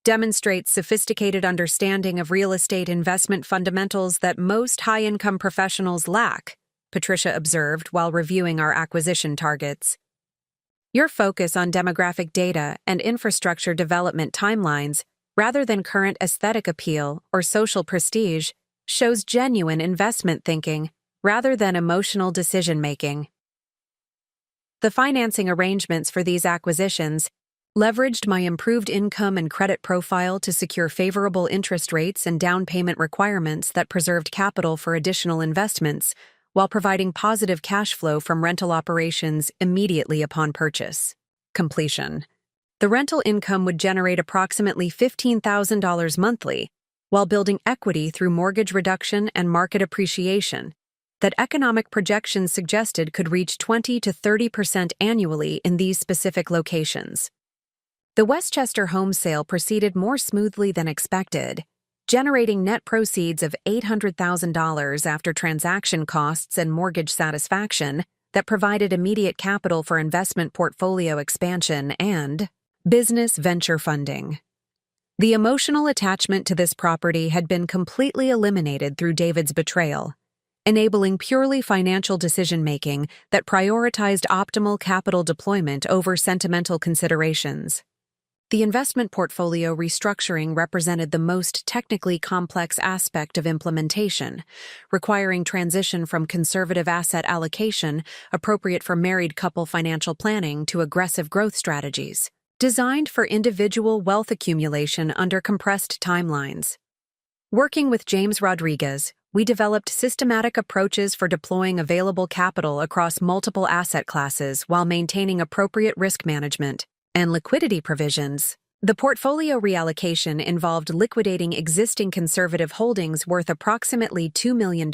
demonstrates sophisticated understanding of real estate investment fundamentals that most high-income professionals lack, Patricia observed while reviewing our acquisition targets. Your focus on demographic data and infrastructure development timelines, rather than current aesthetic appeal or social prestige, shows genuine investment thinking, rather than emotional decision-making. The financing arrangements for these acquisitions leveraged my improved income and credit profile to secure favorable interest rates and down payment requirements that preserved capital for additional investments, while providing positive cash flow from rental operations immediately upon purchase completion. The rental income would generate approximately $15,000 monthly, while building equity through mortgage reduction and market appreciation that economic projections suggested could reach 20 to 30% annually in these specific locations. The Westchester home sale proceeded more smoothly than expected, generating net proceeds of $800,000 after transaction costs and mortgage satisfaction that provided immediate capital for investment portfolio expansion and business venture funding. The emotional attachment to this property had been completely eliminated through David's betrayal, enabling purely financial decision-making that prioritized optimal capital deployment over sentimental considerations. The investment portfolio restructuring represented the most technically complex aspect of implementation, requiring transition from conservative asset allocation, appropriate for married couple financial planning, to aggressive growth strategies, designed for individual wealth accumulation under compressed timelines. Working with James Rodriguez, we developed systematic approaches for deploying available capital across multiple asset classes while maintaining appropriate risk management and liquidity provisions. The portfolio reallocation involved liquidating existing conservative holdings worth approximately $2 million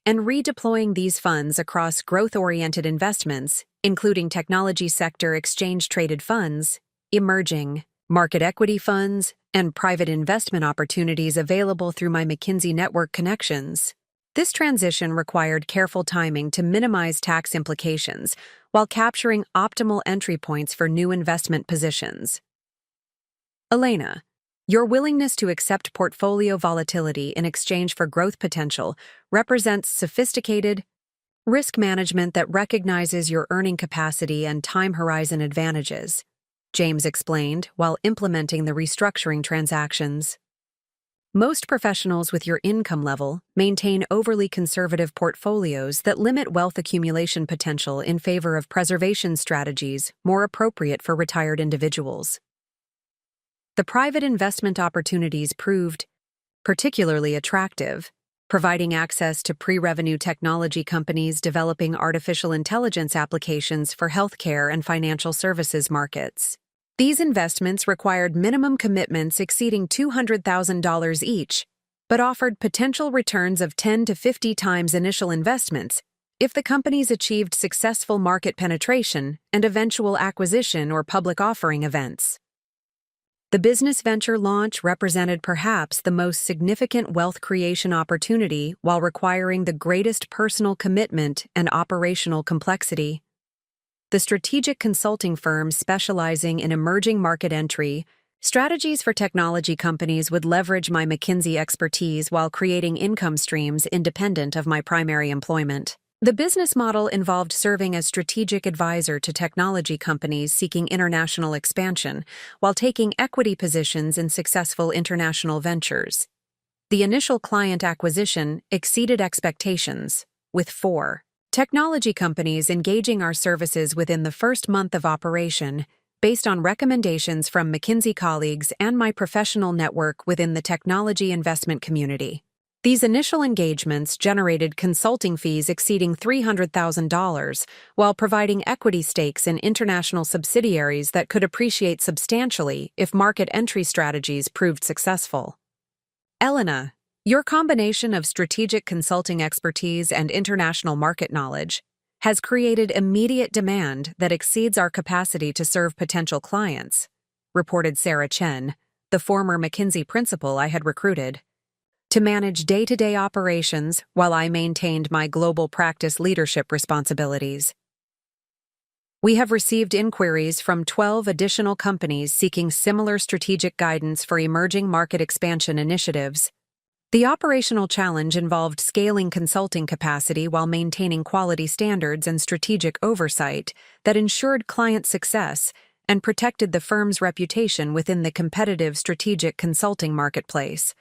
and redeploying these funds across growth-oriented investments, including technology sector exchange-traded funds, emerging market equity funds, and private investment opportunities available through my McKinsey network connections. This transition required careful timing to minimize tax implications while capturing optimal entry points for new investment positions. Elena, your willingness to accept portfolio volatility in exchange for growth potential represents sophisticated risk management that recognizes your earning capacity and time horizon advantages, James explained while implementing the restructuring transactions. Most professionals with your income level maintain overly conservative portfolios that limit wealth accumulation potential in favor of preservation strategies more appropriate for retired individuals. The private investment opportunities proved particularly attractive, providing access to pre-revenue technology companies developing artificial intelligence applications for healthcare and financial services markets. These investments required minimum commitments exceeding $200,000 each, but offered potential returns of 10 to 50 times initial investments if the companies achieved successful market penetration and eventual acquisition or public offering events. The business venture launch represented perhaps the most significant wealth creation opportunity while requiring the greatest personal commitment and operational complexity. The strategic consulting firm specializing in emerging market entry strategies for technology companies would leverage my McKinsey expertise while creating income streams independent of my primary employment. The business model involved serving as strategic advisor to technology companies seeking international expansion while taking equity positions in successful international ventures. The initial client acquisition exceeded expectations, with 4 technology companies engaging our services within the first month of operation, based on recommendations from McKinsey colleagues and my professional network within the technology investment community. These initial engagements generated consulting fees exceeding $300,000 while providing equity stakes in international subsidiaries that could appreciate substantially if market entry strategies proved successful. Elena, your combination of strategic consulting expertise and international market knowledge has created immediate demand that exceeds our capacity to serve potential clients, reported Sarah Chen, the former McKinsey principal I had recruited, to manage day-to-day operations while I maintained my global practice leadership responsibilities. We have received inquiries from 12 additional companies seeking similar strategic guidance for emerging market expansion initiatives. The operational challenge involved scaling consulting capacity while maintaining quality standards and strategic oversight that ensured client success and protected the firm's reputation within the competitive strategic consulting marketplace.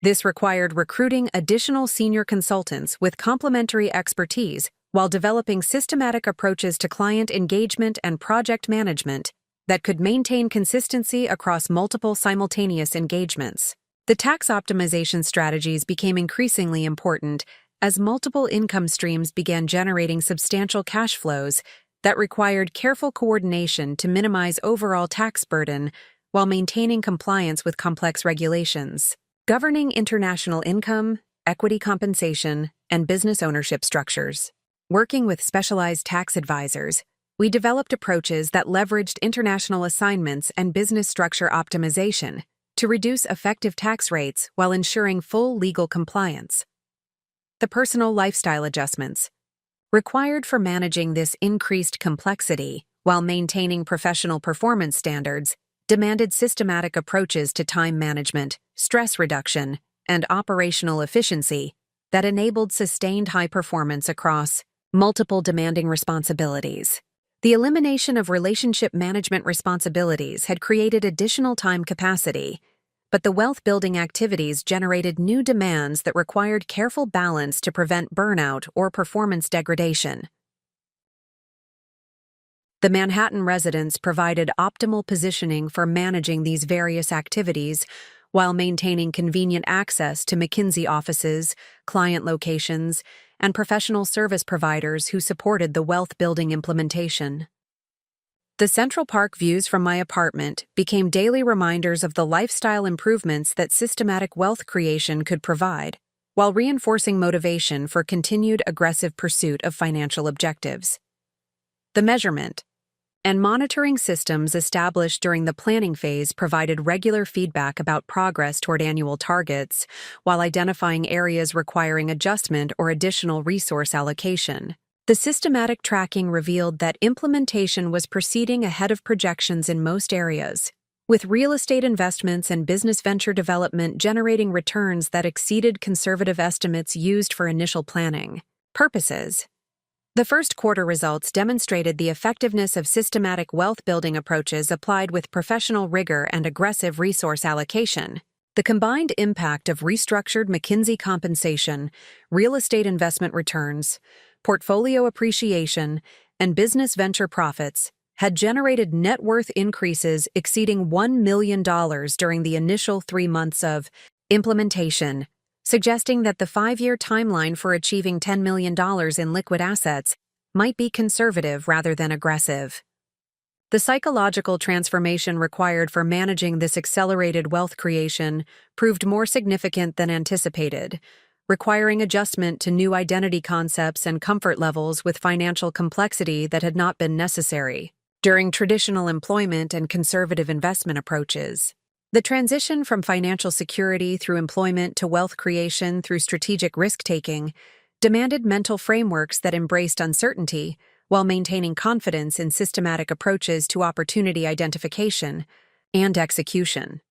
This required recruiting additional senior consultants with complementary expertise while developing systematic approaches to client engagement and project management that could maintain consistency across multiple simultaneous engagements. The tax optimization strategies became increasingly important as multiple income streams began generating substantial cash flows that required careful coordination to minimize overall tax burden while maintaining compliance with complex regulations. Governing international income, equity compensation, and business ownership structures. Working with specialized tax advisors, we developed approaches that leveraged international assignments and business structure optimization to reduce effective tax rates while ensuring full legal compliance. The personal lifestyle adjustments required for managing this increased complexity while maintaining professional performance standards demanded systematic approaches to time management, stress reduction, and operational efficiency that enabled sustained high performance across multiple demanding responsibilities. The elimination of relationship management responsibilities had created additional time capacity, but the wealth-building activities generated new demands that required careful balance to prevent burnout or performance degradation. The Manhattan residence provided optimal positioning for managing these various activities while maintaining convenient access to McKinsey offices, client locations, and professional service providers who supported the wealth-building implementation. The Central Park views from my apartment became daily reminders of the lifestyle improvements that systematic wealth creation could provide, while reinforcing motivation for continued aggressive pursuit of financial objectives. The measurement and monitoring systems established during the planning phase provided regular feedback about progress toward annual targets, while identifying areas requiring adjustment or additional resource allocation. The systematic tracking revealed that implementation was proceeding ahead of projections in most areas, with real estate investments and business venture development generating returns that exceeded conservative estimates used for initial planning purposes. The first quarter results demonstrated the effectiveness of systematic wealth-building approaches applied with professional rigor and aggressive resource allocation. The combined impact of restructured McKinsey compensation, real estate investment returns, portfolio appreciation, and business venture profits had generated net worth increases exceeding $1 million during the initial 3 months of implementation, suggesting that the 5-year timeline for achieving $10 million in liquid assets might be conservative rather than aggressive. The psychological transformation required for managing this accelerated wealth creation proved more significant than anticipated, requiring adjustment to new identity concepts and comfort levels with financial complexity that had not been necessary during traditional employment and conservative investment approaches. The transition from financial security through employment to wealth creation through strategic risk-taking demanded mental frameworks that embraced uncertainty while maintaining confidence in systematic approaches to opportunity identification and execution.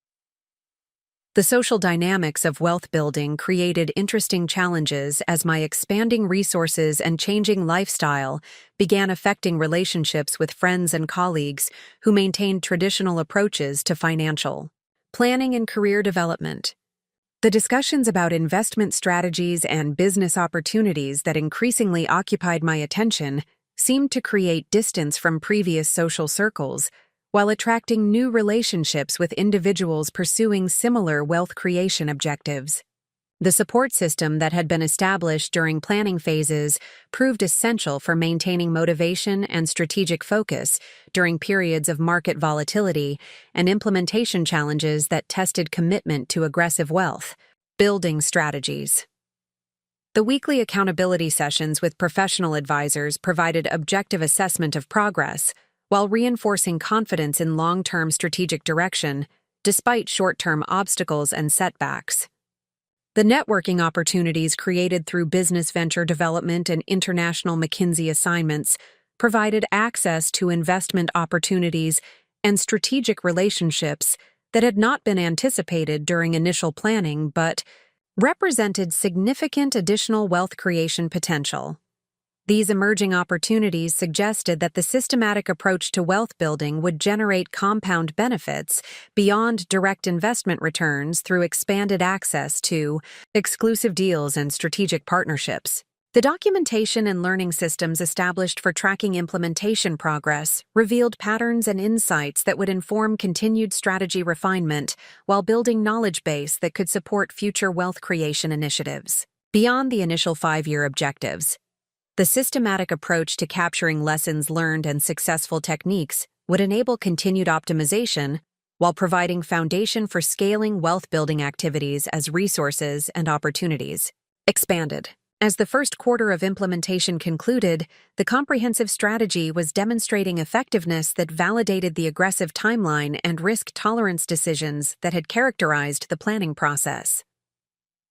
The social dynamics of wealth building created interesting challenges as my expanding resources and changing lifestyle began affecting relationships with friends and colleagues who maintained traditional approaches to financial planning and career development. The discussions about investment strategies and business opportunities that increasingly occupied my attention seemed to create distance from previous social circles, while attracting new relationships with individuals pursuing similar wealth creation objectives. The support system that had been established during planning phases proved essential for maintaining motivation and strategic focus during periods of market volatility and implementation challenges that tested commitment to aggressive wealth building strategies. The weekly accountability sessions with professional advisors provided objective assessment of progress, while reinforcing confidence in long-term strategic direction, despite short-term obstacles and setbacks. The networking opportunities created through business venture development and international McKinsey assignments provided access to investment opportunities and strategic relationships that had not been anticipated during initial planning but represented significant additional wealth creation potential. These emerging opportunities suggested that the systematic approach to wealth building would generate compound benefits beyond direct investment returns through expanded access to exclusive deals and strategic partnerships. The documentation and learning systems established for tracking implementation progress revealed patterns and insights that would inform continued strategy refinement while building knowledge base that could support future wealth creation initiatives. Beyond the initial 5-year objectives, the systematic approach to capturing lessons learned and successful techniques would enable continued optimization while providing foundation for scaling wealth-building activities as resources and opportunities expanded. As the first quarter of implementation concluded, the comprehensive strategy was demonstrating effectiveness that validated the aggressive timeline and risk tolerance decisions that had characterized the planning process.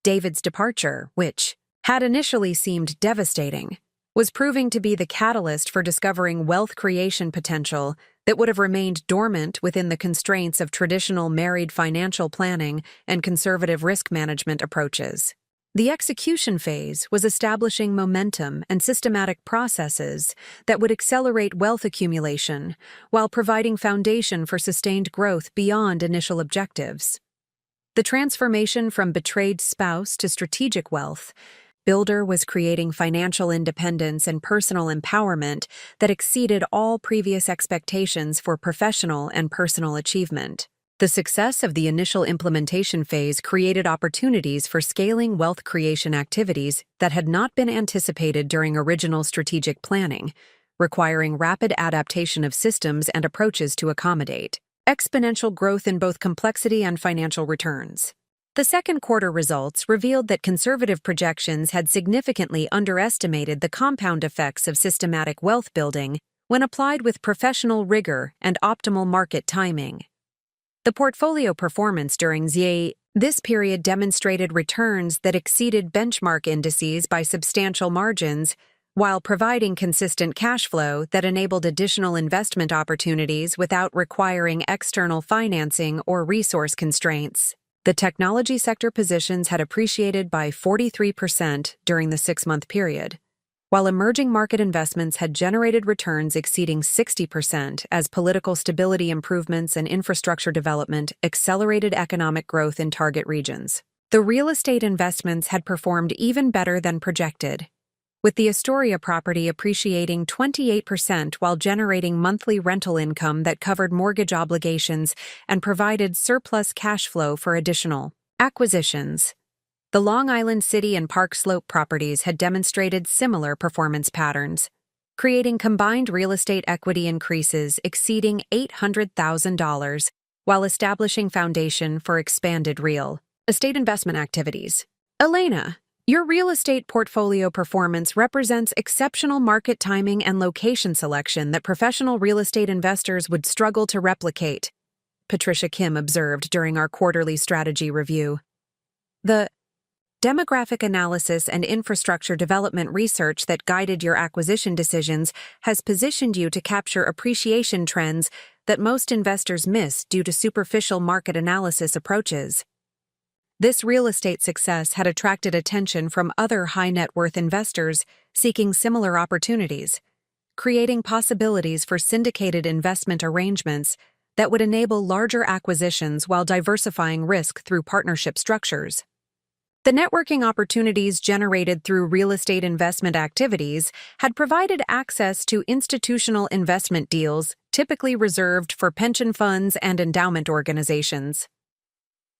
David's departure, which had initially seemed devastating, was proving to be the catalyst for discovering wealth creation potential that would have remained dormant within the constraints of traditional married financial planning and conservative risk management approaches. The execution phase was establishing momentum and systematic processes that would accelerate wealth accumulation while providing foundation for sustained growth beyond initial objectives. The transformation from betrayed spouse to strategic wealth builder was creating financial independence and personal empowerment that exceeded all previous expectations for professional and personal achievement. The success of the initial implementation phase created opportunities for scaling wealth creation activities that had not been anticipated during original strategic planning, requiring rapid adaptation of systems and approaches to accommodate exponential growth in both complexity and financial returns. The second quarter results revealed that conservative projections had significantly underestimated the compound effects of systematic wealth building when applied with professional rigor and optimal market timing. The portfolio performance during this period demonstrated returns that exceeded benchmark indices by substantial margins, while providing consistent cash flow that enabled additional investment opportunities without requiring external financing or resource constraints. The technology sector positions had appreciated by 43% during the 6-month period, while emerging market investments had generated returns exceeding 60% as political stability improvements and infrastructure development accelerated economic growth in target regions. The real estate investments had performed even better than projected, with the Astoria property appreciating 28% while generating monthly rental income that covered mortgage obligations and provided surplus cash flow for additional acquisitions. The Long Island City and Park Slope properties had demonstrated similar performance patterns, creating combined real estate equity increases exceeding $800,000 while establishing foundation for expanded real estate investment activities. Elena, your real estate portfolio performance represents exceptional market timing and location selection that professional real estate investors would struggle to replicate, Patricia Kim observed during our quarterly strategy review. The demographic analysis and infrastructure development research that guided your acquisition decisions has positioned you to capture appreciation trends that most investors miss due to superficial market analysis approaches. This real estate success had attracted attention from other high-net-worth investors seeking similar opportunities, creating possibilities for syndicated investment arrangements that would enable larger acquisitions while diversifying risk through partnership structures. The networking opportunities generated through real estate investment activities had provided access to institutional investment deals typically reserved for pension funds and endowment organizations.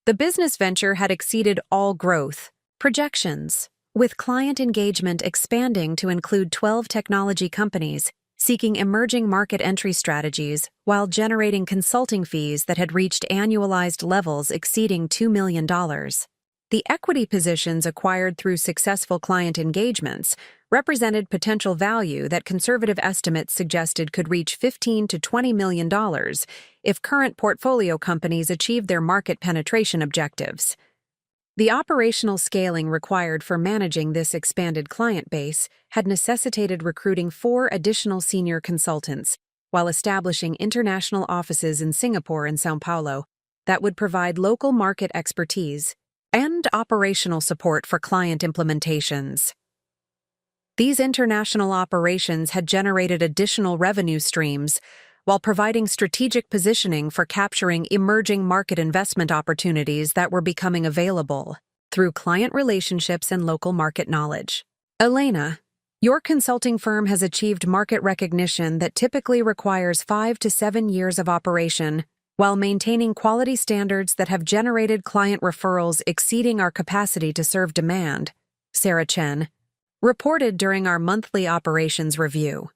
The business venture had exceeded all growth projections, with client engagement expanding to include 12 technology companies seeking emerging market entry strategies while generating consulting fees that had reached annualized levels exceeding $2 million. The equity positions acquired through successful client engagements represented potential value that conservative estimates suggested could reach $15 to $20 million if current portfolio companies achieved their market penetration objectives. The operational scaling required for managing this expanded client base had necessitated recruiting 4 additional senior consultants while establishing international offices in Singapore and São Paulo that would provide local market expertise and operational support for client implementations. These international operations had generated additional revenue streams while providing strategic positioning for capturing emerging market investment opportunities that were becoming available through client relationships and local market knowledge. Elena, your consulting firm has achieved market recognition that typically requires 5 to 7 years of operation while maintaining quality standards that have generated client referrals exceeding our capacity to serve demand, Sarah Chen reported during our monthly operations review.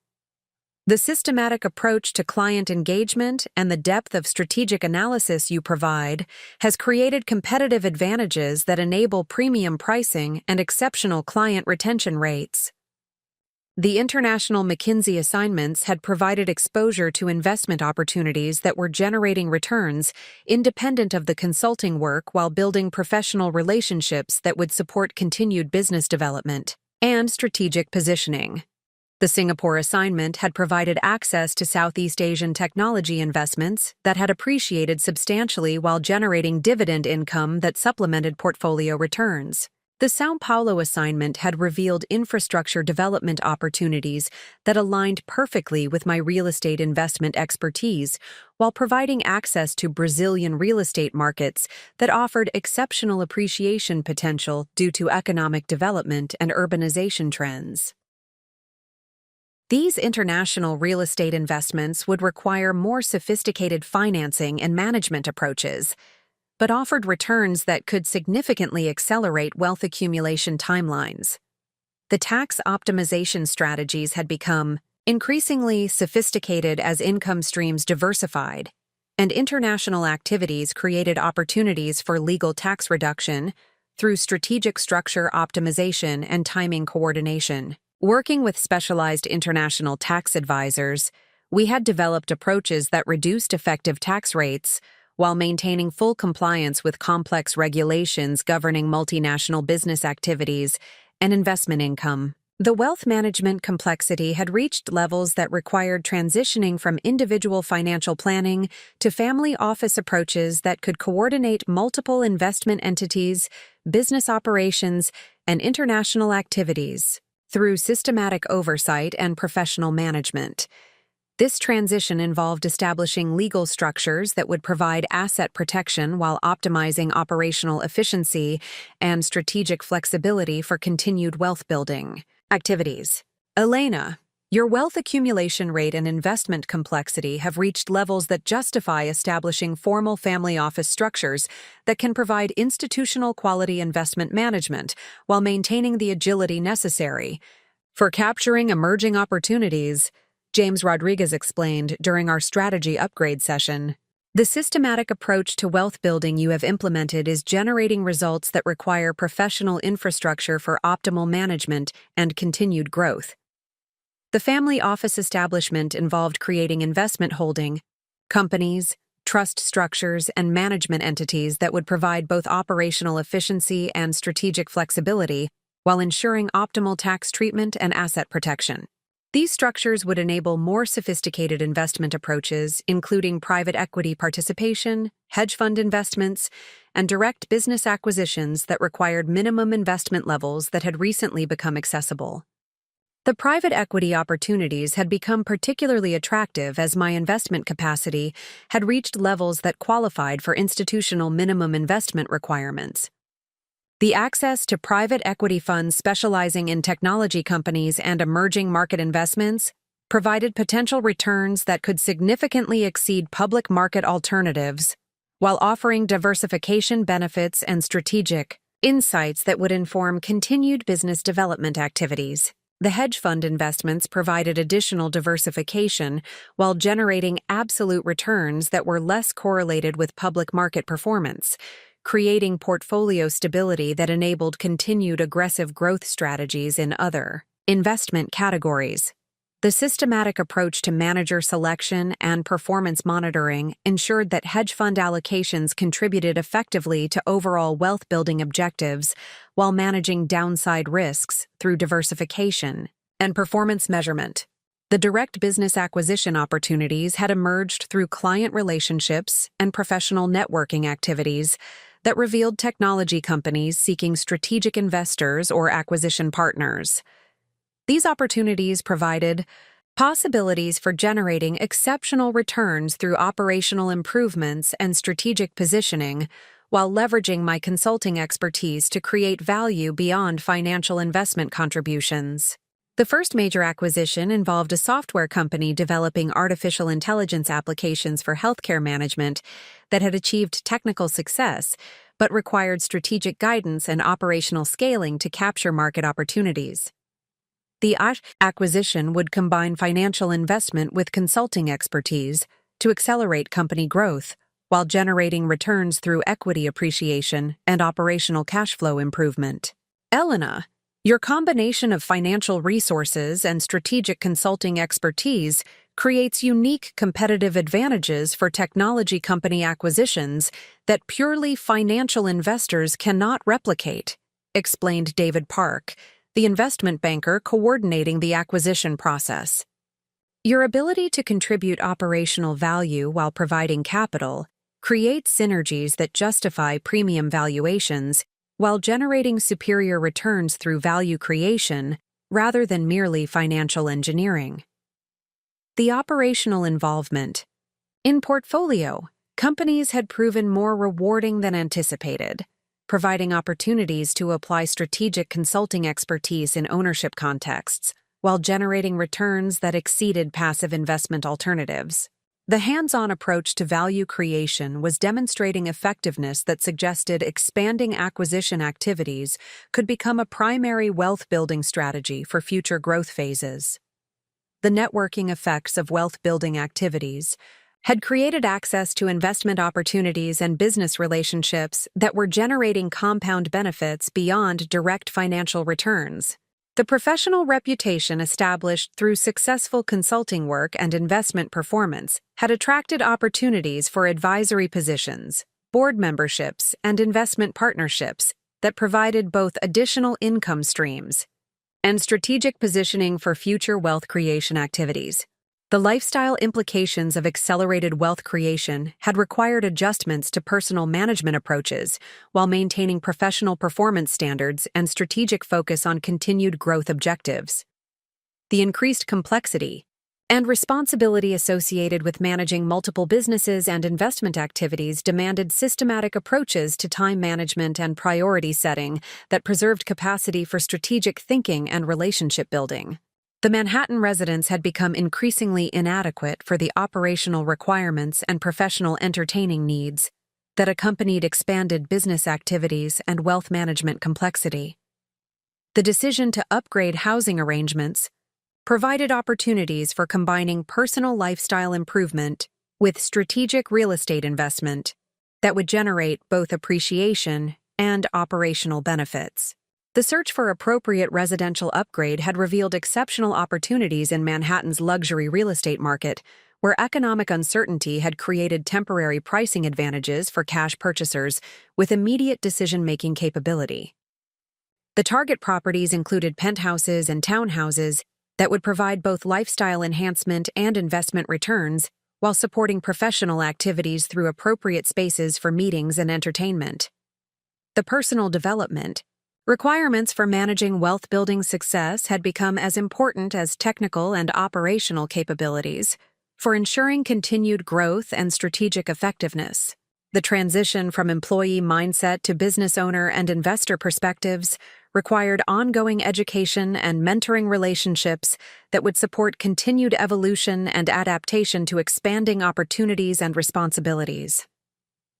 The systematic approach to client engagement and the depth of strategic analysis you provide has created competitive advantages that enable premium pricing and exceptional client retention rates. The international McKinsey assignments had provided exposure to investment opportunities that were generating returns independent of the consulting work while building professional relationships that would support continued business development and strategic positioning. The Singapore assignment had provided access to Southeast Asian technology investments that had appreciated substantially while generating dividend income that supplemented portfolio returns. The São Paulo assignment had revealed infrastructure development opportunities that aligned perfectly with my real estate investment expertise, while providing access to Brazilian real estate markets that offered exceptional appreciation potential due to economic development and urbanization trends. These international real estate investments would require more sophisticated financing and management approaches, but offered returns that could significantly accelerate wealth accumulation timelines. The tax optimization strategies had become increasingly sophisticated as income streams diversified, and international activities created opportunities for legal tax reduction through strategic structure optimization and timing coordination. Working with specialized international tax advisors, we had developed approaches that reduced effective tax rates while maintaining full compliance with complex regulations governing multinational business activities and investment income. The wealth management complexity had reached levels that required transitioning from individual financial planning to family office approaches that could coordinate multiple investment entities, business operations, and international activities through systematic oversight and professional management. This transition involved establishing legal structures that would provide asset protection while optimizing operational efficiency and strategic flexibility for continued wealth-building activities. Elena, your wealth accumulation rate and investment complexity have reached levels that justify establishing formal family office structures that can provide institutional quality investment management while maintaining the agility necessary for capturing emerging opportunities, James Rodriguez explained during our strategy upgrade session. The systematic approach to wealth building you have implemented is generating results that require professional infrastructure for optimal management and continued growth. The family office establishment involved creating investment holding companies, trust structures, and management entities that would provide both operational efficiency and strategic flexibility while ensuring optimal tax treatment and asset protection. These structures would enable more sophisticated investment approaches, including private equity participation, hedge fund investments, and direct business acquisitions that required minimum investment levels that had recently become accessible. The private equity opportunities had become particularly attractive as my investment capacity had reached levels that qualified for institutional minimum investment requirements. The access to private equity funds specializing in technology companies and emerging market investments provided potential returns that could significantly exceed public market alternatives, while offering diversification benefits and strategic insights that would inform continued business development activities. The hedge fund investments provided additional diversification while generating absolute returns that were less correlated with public market performance, creating portfolio stability that enabled continued aggressive growth strategies in other investment categories. The systematic approach to manager selection and performance monitoring ensured that hedge fund allocations contributed effectively to overall wealth-building objectives while managing downside risks through diversification and performance measurement. The direct business acquisition opportunities had emerged through client relationships and professional networking activities that revealed technology companies seeking strategic investors or acquisition partners. These opportunities provided possibilities for generating exceptional returns through operational improvements and strategic positioning, while leveraging my consulting expertise to create value beyond financial investment contributions. The first major acquisition involved a software company developing artificial intelligence applications for healthcare management that had achieved technical success, but required strategic guidance and operational scaling to capture market opportunities. The acquisition would combine financial investment with consulting expertise to accelerate company growth, while generating returns through equity appreciation and operational cash flow improvement. Elena, your combination of financial resources and strategic consulting expertise creates unique competitive advantages for technology company acquisitions that purely financial investors cannot replicate, explained David Park, the investment banker coordinating the acquisition process. Your ability to contribute operational value while providing capital creates synergies that justify premium valuations while generating superior returns through value creation rather than merely financial engineering. The operational involvement. In portfolio, companies had proven more rewarding than anticipated, providing opportunities to apply strategic consulting expertise in ownership contexts, while generating returns that exceeded passive investment alternatives. The hands-on approach to value creation was demonstrating effectiveness that suggested expanding acquisition activities could become a primary wealth-building strategy for future growth phases. The networking effects of wealth-building activities had created access to investment opportunities and business relationships that were generating compound benefits beyond direct financial returns. The professional reputation established through successful consulting work and investment performance had attracted opportunities for advisory positions, board memberships, and investment partnerships that provided both additional income streams and strategic positioning for future wealth creation activities. The lifestyle implications of accelerated wealth creation had required adjustments to personal management approaches while maintaining professional performance standards and strategic focus on continued growth objectives. The increased complexity and responsibility associated with managing multiple businesses and investment activities demanded systematic approaches to time management and priority setting that preserved capacity for strategic thinking and relationship building. The Manhattan residence had become increasingly inadequate for the operational requirements and professional entertaining needs that accompanied expanded business activities and wealth management complexity. The decision to upgrade housing arrangements provided opportunities for combining personal lifestyle improvement with strategic real estate investment that would generate both appreciation and operational benefits. The search for appropriate residential upgrade had revealed exceptional opportunities in Manhattan's luxury real estate market, where economic uncertainty had created temporary pricing advantages for cash purchasers with immediate decision-making capability. The target properties included penthouses and townhouses that would provide both lifestyle enhancement and investment returns while supporting professional activities through appropriate spaces for meetings and entertainment. The personal development. Requirements for managing wealth-building success had become as important as technical and operational capabilities for ensuring continued growth and strategic effectiveness. The transition from employee mindset to business owner and investor perspectives required ongoing education and mentoring relationships that would support continued evolution and adaptation to expanding opportunities and responsibilities.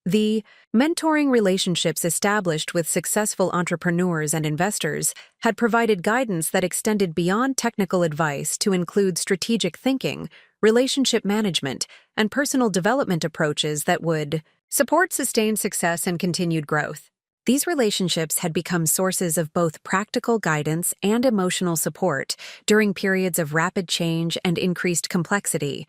The mentoring relationships established with successful entrepreneurs and investors had provided guidance that extended beyond technical advice to include strategic thinking, relationship management, and personal development approaches that would support sustained success and continued growth. These relationships had become sources of both practical guidance and emotional support during periods of rapid change and increased complexity.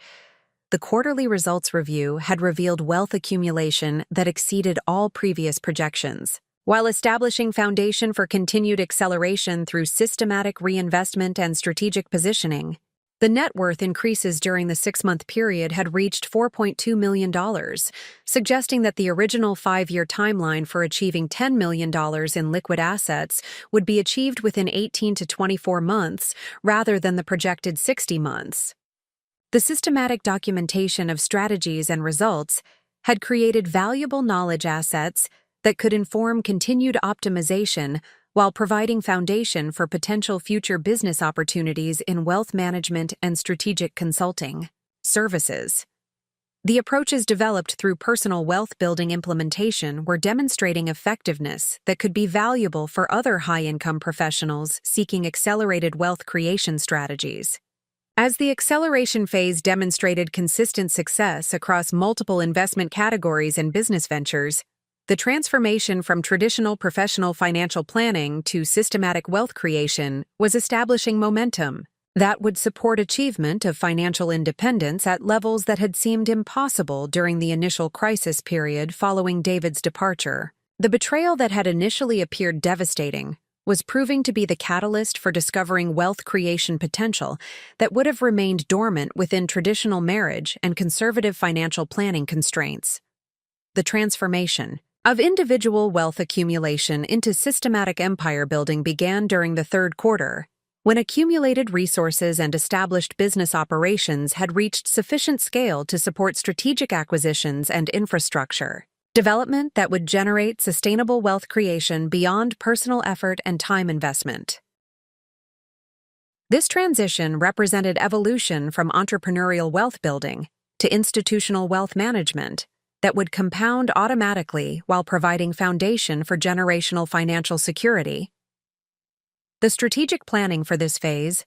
The quarterly results review had revealed wealth accumulation that exceeded all previous projections, while establishing foundation for continued acceleration through systematic reinvestment and strategic positioning. The net worth increases during the 6-month period had reached $4.2 million, suggesting that the original 5-year timeline for achieving $10 million in liquid assets would be achieved within 18 to 24 months rather than the projected 60 months. The systematic documentation of strategies and results had created valuable knowledge assets that could inform continued optimization while providing foundation for potential future business opportunities in wealth management and strategic consulting services. The approaches developed through personal wealth-building implementation were demonstrating effectiveness that could be valuable for other high-income professionals seeking accelerated wealth creation strategies. As the acceleration phase demonstrated consistent success across multiple investment categories and business ventures, the transformation from traditional professional financial planning to systematic wealth creation was establishing momentum that would support achievement of financial independence at levels that had seemed impossible during the initial crisis period following David's departure. The betrayal that had initially appeared devastating was proving to be the catalyst for discovering wealth creation potential that would have remained dormant within traditional marriage and conservative financial planning constraints. The transformation of individual wealth accumulation into systematic empire building began during the third quarter, when accumulated resources and established business operations had reached sufficient scale to support strategic acquisitions and infrastructure development that would generate sustainable wealth creation beyond personal effort and time investment. This transition represented evolution from entrepreneurial wealth building to institutional wealth management that would compound automatically while providing foundation for generational financial security. The strategic planning for this phase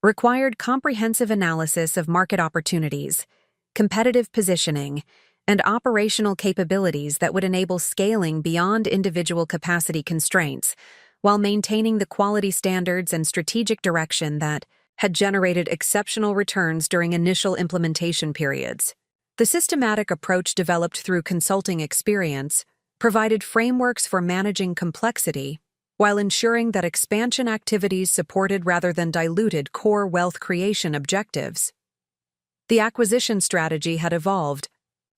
required comprehensive analysis of market opportunities, competitive positioning, and operational capabilities that would enable scaling beyond individual capacity constraints, while maintaining the quality standards and strategic direction that had generated exceptional returns during initial implementation periods. The systematic approach developed through consulting experience provided frameworks for managing complexity while ensuring that expansion activities supported rather than diluted core wealth creation objectives. The acquisition strategy had evolved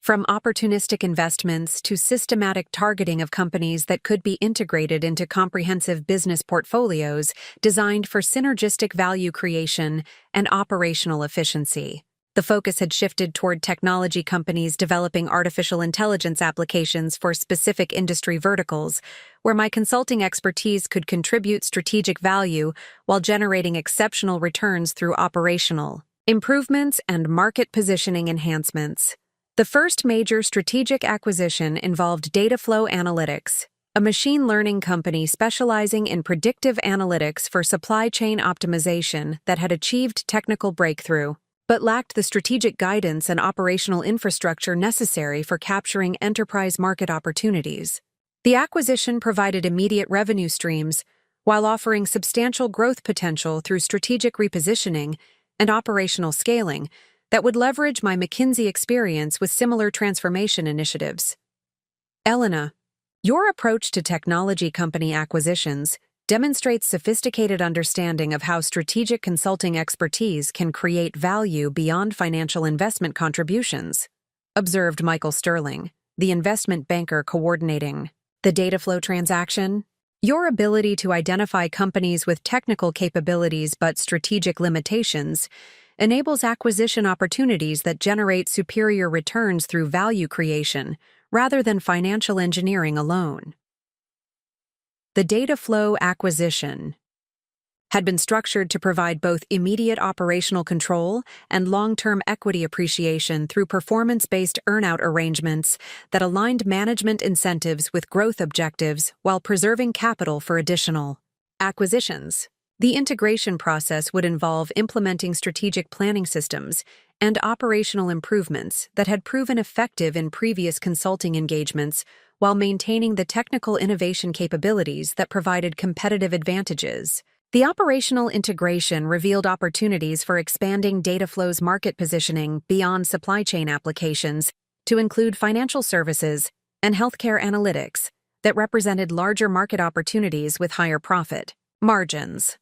from opportunistic investments to systematic targeting of companies that could be integrated into comprehensive business portfolios designed for synergistic value creation and operational efficiency. The focus had shifted toward technology companies developing artificial intelligence applications for specific industry verticals, where my consulting expertise could contribute strategic value while generating exceptional returns through operational improvements and market positioning enhancements. The first major strategic acquisition involved Dataflow Analytics, a machine learning company specializing in predictive analytics for supply chain optimization that had achieved technical breakthrough, but lacked the strategic guidance and operational infrastructure necessary for capturing enterprise market opportunities. The acquisition provided immediate revenue streams while offering substantial growth potential through strategic repositioning and operational scaling that would leverage my McKinsey experience with similar transformation initiatives. Elena, your approach to technology company acquisitions demonstrates sophisticated understanding of how strategic consulting expertise can create value beyond financial investment contributions, observed Michael Sterling, the investment banker coordinating the Dataflow transaction. Your ability to identify companies with technical capabilities but strategic limitations enables acquisition opportunities that generate superior returns through value creation rather than financial engineering alone. The Dataflow acquisition had been structured to provide both immediate operational control and long-term equity appreciation through performance-based earn-out arrangements that aligned management incentives with growth objectives while preserving capital for additional acquisitions. The integration process would involve implementing strategic planning systems and operational improvements that had proven effective in previous consulting engagements while maintaining the technical innovation capabilities that provided competitive advantages. The operational integration revealed opportunities for expanding Dataflow's market positioning beyond supply chain applications to include financial services and healthcare analytics that represented larger market opportunities with higher profit margins.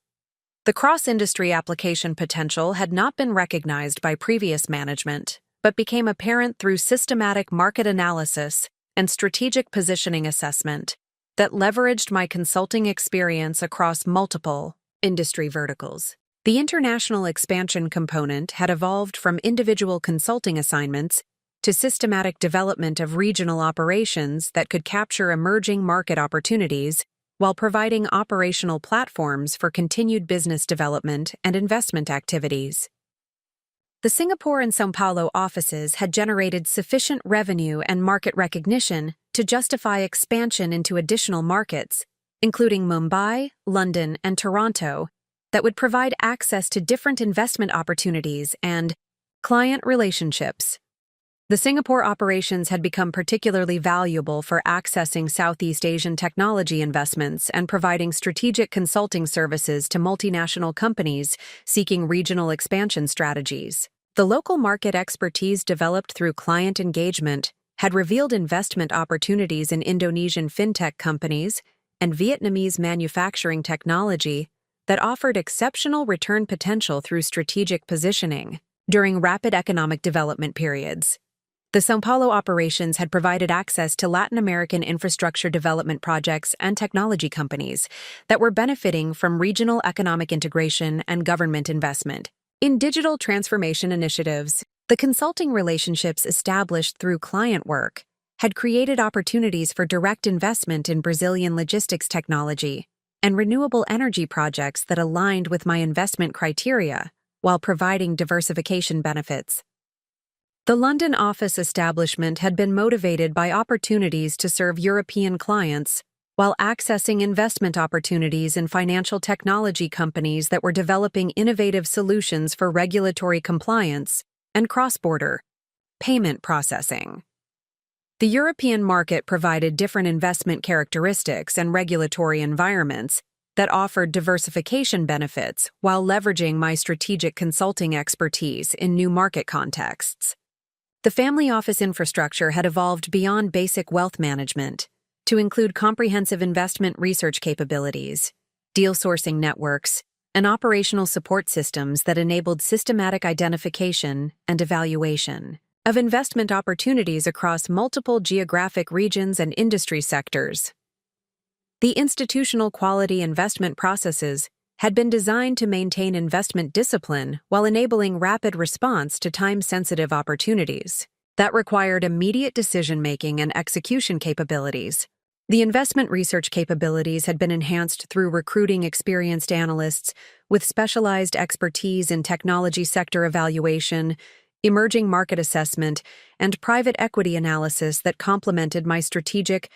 The cross-industry application potential had not been recognized by previous management, but became apparent through systematic market analysis and strategic positioning assessment that leveraged my consulting experience across multiple industry verticals. The international expansion component had evolved from individual consulting assignments to systematic development of regional operations that could capture emerging market opportunities while providing operational platforms for continued business development and investment activities. The Singapore and São Paulo offices had generated sufficient revenue and market recognition to justify expansion into additional markets, including Mumbai, London, and Toronto, that would provide access to different investment opportunities and client relationships. The Singapore operations had become particularly valuable for accessing Southeast Asian technology investments and providing strategic consulting services to multinational companies seeking regional expansion strategies. The local market expertise developed through client engagement had revealed investment opportunities in Indonesian fintech companies and Vietnamese manufacturing technology that offered exceptional return potential through strategic positioning during rapid economic development periods. The São Paulo operations had provided access to Latin American infrastructure development projects and technology companies that were benefiting from regional economic integration and government investment. In digital transformation initiatives, the consulting relationships established through client work had created opportunities for direct investment in Brazilian logistics technology and renewable energy projects that aligned with my investment criteria while providing diversification benefits. The London office establishment had been motivated by opportunities to serve European clients while accessing investment opportunities in financial technology companies that were developing innovative solutions for regulatory compliance and cross-border payment processing. The European market provided different investment characteristics and regulatory environments that offered diversification benefits while leveraging my strategic consulting expertise in new market contexts. The family office infrastructure had evolved beyond basic wealth management to include comprehensive investment research capabilities, deal sourcing networks, and operational support systems that enabled systematic identification and evaluation of investment opportunities across multiple geographic regions and industry sectors. The institutional quality investment processes had been designed to maintain investment discipline while enabling rapid response to time-sensitive opportunities that required immediate decision-making and execution capabilities. The investment research capabilities had been enhanced through recruiting experienced analysts with specialized expertise in technology sector evaluation, emerging market assessment, and private equity analysis that complemented my strategic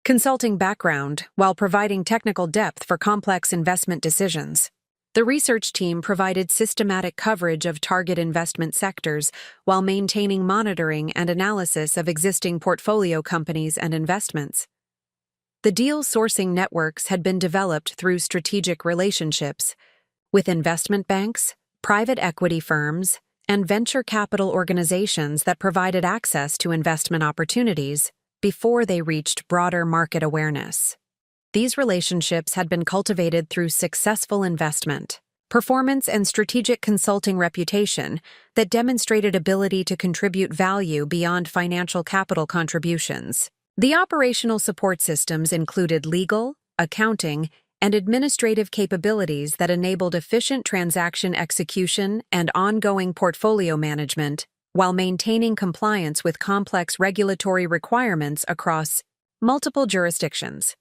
consulting background while providing technical depth for complex investment decisions. The research team provided systematic coverage of target investment sectors while maintaining monitoring and analysis of existing portfolio companies and investments. The deal sourcing networks had been developed through strategic relationships with investment banks, private equity firms, and venture capital organizations that provided access to investment opportunities before they reached broader market awareness. These relationships had been cultivated through successful investment, performance, and strategic consulting reputation that demonstrated ability to contribute value beyond financial capital contributions. The operational support systems included legal, accounting, and administrative capabilities that enabled efficient transaction execution and ongoing portfolio management while maintaining compliance with complex regulatory requirements across multiple jurisdictions.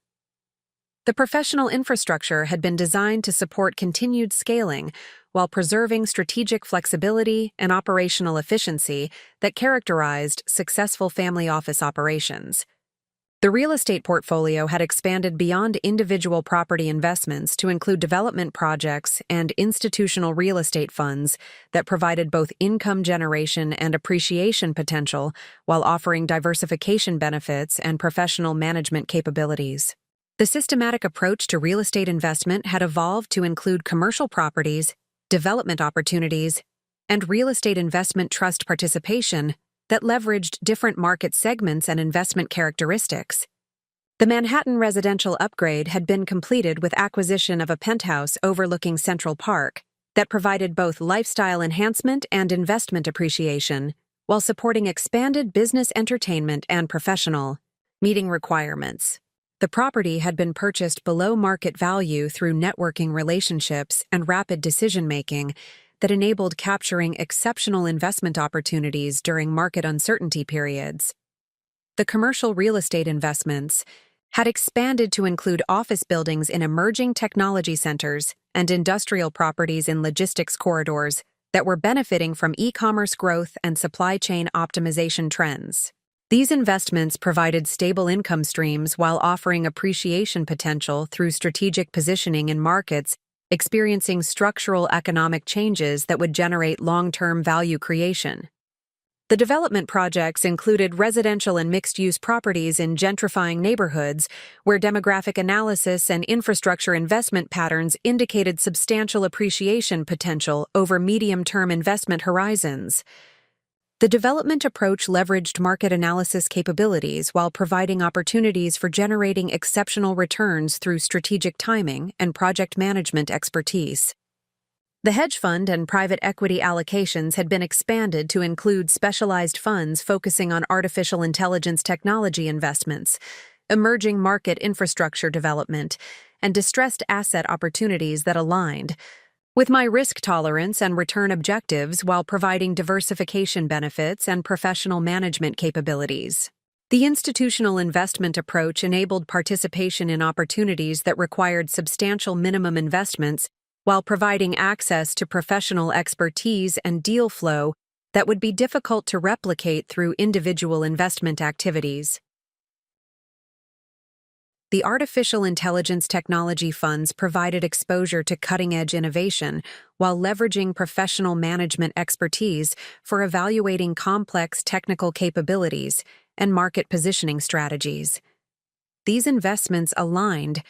The professional infrastructure had been designed to support continued scaling while preserving strategic flexibility and operational efficiency that characterized successful family office operations. The real estate portfolio had expanded beyond individual property investments to include development projects and institutional real estate funds that provided both income generation and appreciation potential while offering diversification benefits and professional management capabilities. The systematic approach to real estate investment had evolved to include commercial properties, development opportunities, and real estate investment trust participation that leveraged different market segments and investment characteristics. The Manhattan residential upgrade had been completed with acquisition of a penthouse overlooking Central Park that provided both lifestyle enhancement and investment appreciation, while supporting expanded business entertainment and professional meeting requirements. The property had been purchased below market value through networking relationships and rapid decision-making that enabled capturing exceptional investment opportunities during market uncertainty periods. The commercial real estate investments had expanded to include office buildings in emerging technology centers and industrial properties in logistics corridors that were benefiting from e-commerce growth and supply chain optimization trends. These investments provided stable income streams while offering appreciation potential through strategic positioning in markets experiencing structural economic changes that would generate long-term value creation. The development projects included residential and mixed-use properties in gentrifying neighborhoods where demographic analysis and infrastructure investment patterns indicated substantial appreciation potential over medium-term investment horizons. The development approach leveraged market analysis capabilities while providing opportunities for generating exceptional returns through strategic timing and project management expertise. The hedge fund and private equity allocations had been expanded to include specialized funds focusing on artificial intelligence technology investments, emerging market infrastructure development, and distressed asset opportunities that aligned with my risk tolerance and return objectives while providing diversification benefits and professional management capabilities. The institutional investment approach enabled participation in opportunities that required substantial minimum investments while providing access to professional expertise and deal flow that would be difficult to replicate through individual investment activities. The artificial intelligence technology funds provided exposure to cutting-edge innovation while leveraging professional management expertise for evaluating complex technical capabilities and market positioning strategies. These investments aligned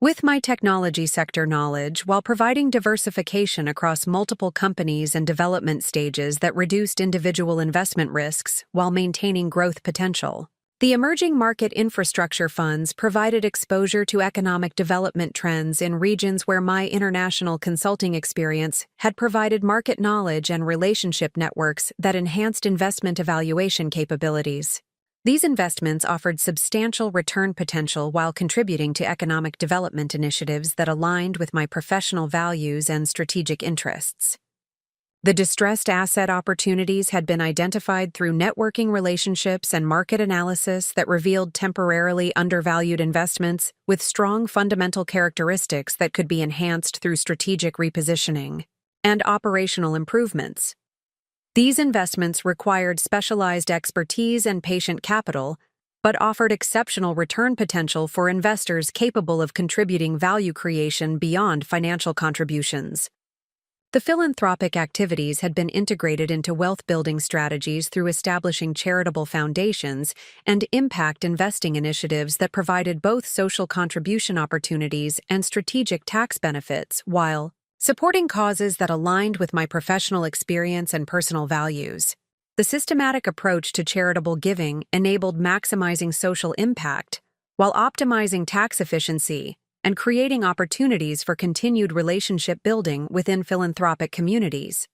with my technology sector knowledge while providing diversification across multiple companies and development stages that reduced individual investment risks while maintaining growth potential. The emerging market infrastructure funds provided exposure to economic development trends in regions where my international consulting experience had provided market knowledge and relationship networks that enhanced investment evaluation capabilities. These investments offered substantial return potential while contributing to economic development initiatives that aligned with my professional values and strategic interests. The distressed asset opportunities had been identified through networking relationships and market analysis that revealed temporarily undervalued investments with strong fundamental characteristics that could be enhanced through strategic repositioning and operational improvements. These investments required specialized expertise and patient capital, but offered exceptional return potential for investors capable of contributing value creation beyond financial contributions. The philanthropic activities had been integrated into wealth-building strategies through establishing charitable foundations and impact investing initiatives that provided both social contribution opportunities and strategic tax benefits while supporting causes that aligned with my professional experience and personal values. The systematic approach to charitable giving enabled maximizing social impact while optimizing tax efficiency and creating opportunities for continued relationship building within philanthropic communities.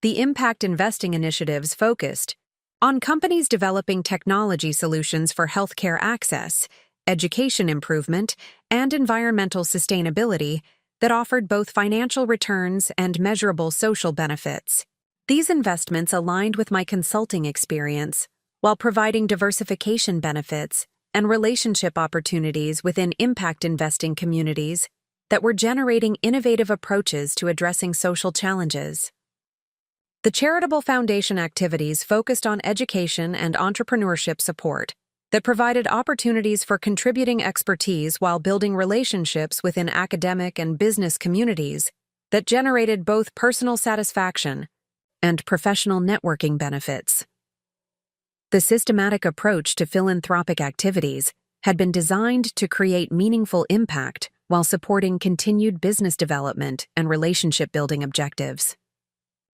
The impact investing initiatives focused on companies developing technology solutions for healthcare access, education improvement, and environmental sustainability that offered both financial returns and measurable social benefits. These investments aligned with my consulting experience while providing diversification benefits and relationship opportunities within impact investing communities that were generating innovative approaches to addressing social challenges. The charitable foundation activities focused on education and entrepreneurship support that provided opportunities for contributing expertise while building relationships within academic and business communities that generated both personal satisfaction and professional networking benefits. The systematic approach to philanthropic activities had been designed to create meaningful impact while supporting continued business development and relationship-building objectives.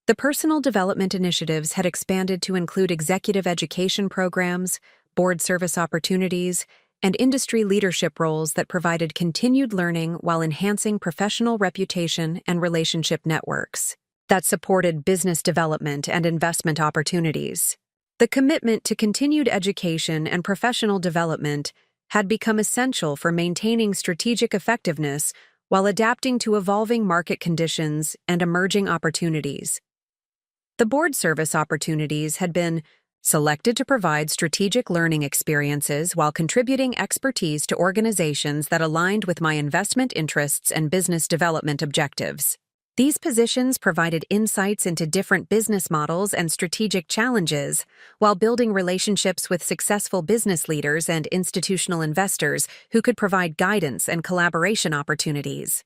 The personal development initiatives had expanded to include executive education programs, board service opportunities, and industry leadership roles that provided continued learning while enhancing professional reputation and relationship networks that supported business development and investment opportunities. The commitment to continued education and professional development had become essential for maintaining strategic effectiveness while adapting to evolving market conditions and emerging opportunities. The board service opportunities had been selected to provide strategic learning experiences while contributing expertise to organizations that aligned with my investment interests and business development objectives. These positions provided insights into different business models and strategic challenges, while building relationships with successful business leaders and institutional investors who could provide guidance and collaboration opportunities.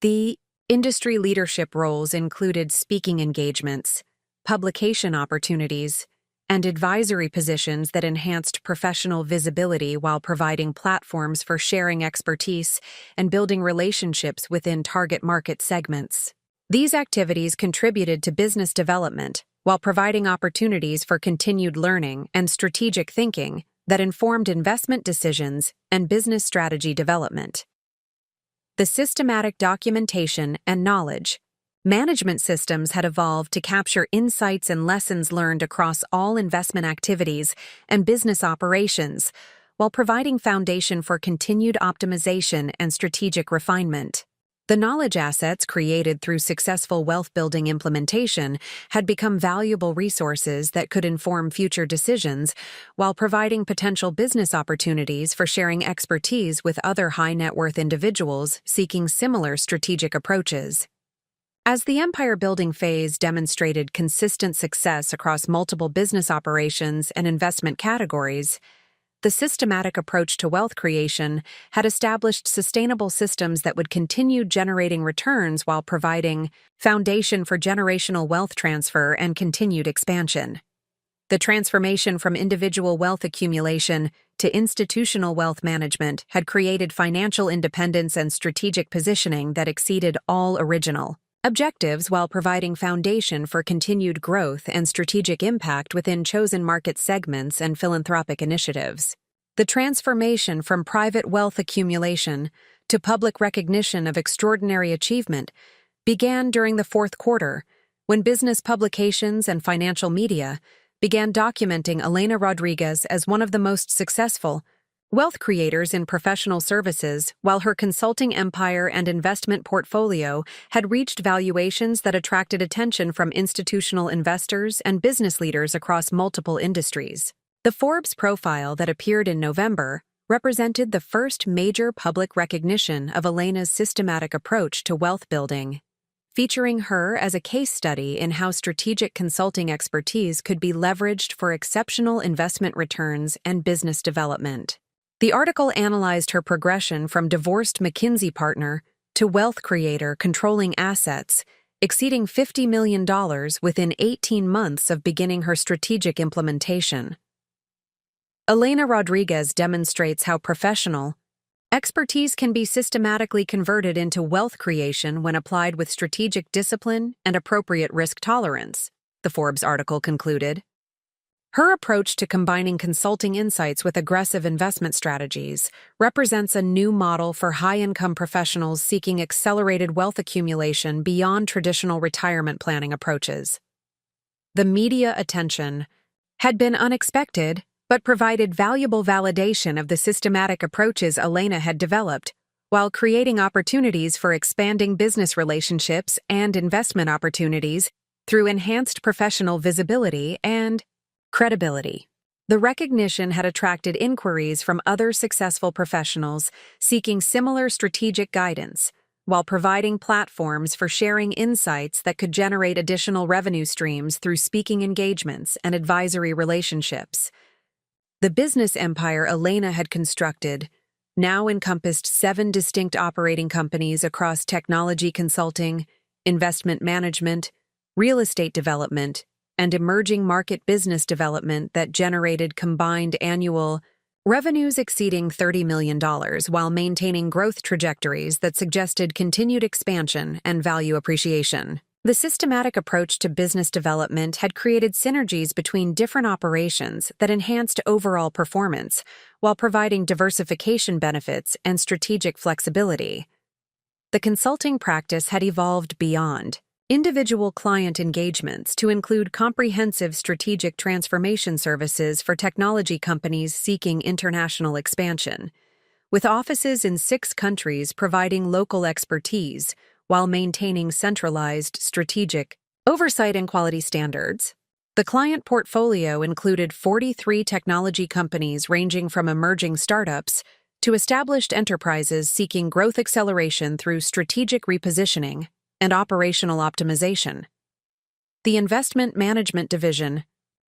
The industry leadership roles included speaking engagements, publication opportunities, and advisory positions that enhanced professional visibility while providing platforms for sharing expertise and building relationships within target market segments. These activities contributed to business development while providing opportunities for continued learning and strategic thinking that informed investment decisions and business strategy development. The systematic documentation and knowledge management systems had evolved to capture insights and lessons learned across all investment activities and business operations, while providing foundation for continued optimization and strategic refinement. The knowledge assets created through successful wealth-building implementation had become valuable resources that could inform future decisions, while providing potential business opportunities for sharing expertise with other high-net-worth individuals seeking similar strategic approaches. As the empire-building phase demonstrated consistent success across multiple business operations and investment categories, the systematic approach to wealth creation had established sustainable systems that would continue generating returns while providing foundation for generational wealth transfer and continued expansion. The transformation from individual wealth accumulation to institutional wealth management had created financial independence and strategic positioning that exceeded all original objectives while providing foundation for continued growth and strategic impact within chosen market segments and philanthropic initiatives. The transformation from private wealth accumulation to public recognition of extraordinary achievement began during the fourth quarter, when business publications and financial media began documenting Elena Rodriguez as one of the most successful wealth creators in professional services, while her consulting empire and investment portfolio had reached valuations that attracted attention from institutional investors and business leaders across multiple industries. The Forbes profile that appeared in November represented the first major public recognition of Elena's systematic approach to wealth building, featuring her as a case study in how strategic consulting expertise could be leveraged for exceptional investment returns and business development. The article analyzed her progression from divorced McKinsey partner to wealth creator controlling assets, exceeding $50 million within 18 months of beginning her strategic implementation. Elena Rodriguez demonstrates how professional expertise can be systematically converted into wealth creation when applied with strategic discipline and appropriate risk tolerance, the Forbes article concluded. Her approach to combining consulting insights with aggressive investment strategies represents a new model for high-income professionals seeking accelerated wealth accumulation beyond traditional retirement planning approaches. The media attention had been unexpected, but provided valuable validation of the systematic approaches Elena had developed, while creating opportunities for expanding business relationships and investment opportunities through enhanced professional visibility and credibility. The recognition had attracted inquiries from other successful professionals seeking similar strategic guidance, while providing platforms for sharing insights that could generate additional revenue streams through speaking engagements and advisory relationships. The business empire Elena had constructed now encompassed 7 distinct operating companies across technology consulting, investment management, real estate development, and emerging market business development that generated combined annual revenues exceeding $30 million while maintaining growth trajectories that suggested continued expansion and value appreciation. The systematic approach to business development had created synergies between different operations that enhanced overall performance, while providing diversification benefits and strategic flexibility. The consulting practice had evolved beyond individual client engagements to include comprehensive strategic transformation services for technology companies seeking international expansion, with offices in 6 countries providing local expertise while maintaining centralized strategic oversight and quality standards. The client portfolio included 43 technology companies ranging from emerging startups to established enterprises seeking growth acceleration through strategic repositioning and operational optimization. The Investment Management Division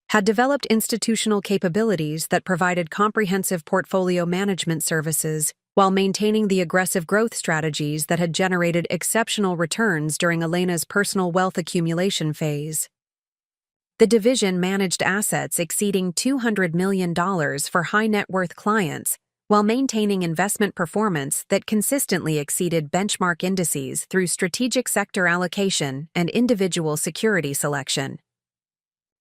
had developed institutional capabilities that provided comprehensive portfolio management services while maintaining the aggressive growth strategies that had generated exceptional returns during Elena's personal wealth accumulation phase. The division managed assets exceeding $200 million for high-net-worth clients while maintaining investment performance that consistently exceeded benchmark indices through strategic sector allocation and individual security selection.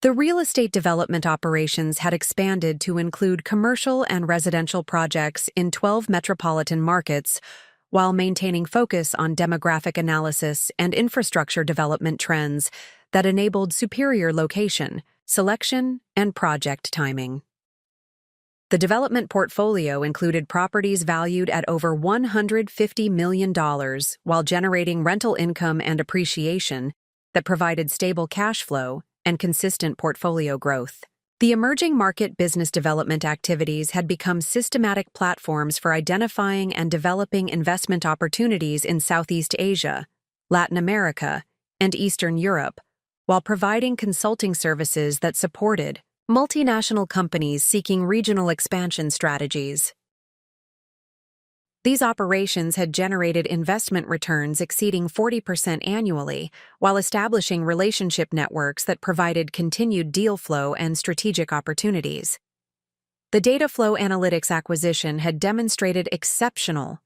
The real estate development operations had expanded to include commercial and residential projects in 12 metropolitan markets, while maintaining focus on demographic analysis and infrastructure development trends that enabled superior location, selection, and project timing. The development portfolio included properties valued at over $150 million while generating rental income and appreciation that provided stable cash flow and consistent portfolio growth. The emerging market business development activities had become systematic platforms for identifying and developing investment opportunities in Southeast Asia, Latin America, and Eastern Europe, while providing consulting services that supported multinational companies seeking regional expansion strategies. These operations had generated investment returns exceeding 40% annually, while establishing relationship networks that provided continued deal flow and strategic opportunities. The data flow analytics acquisition had demonstrated exceptional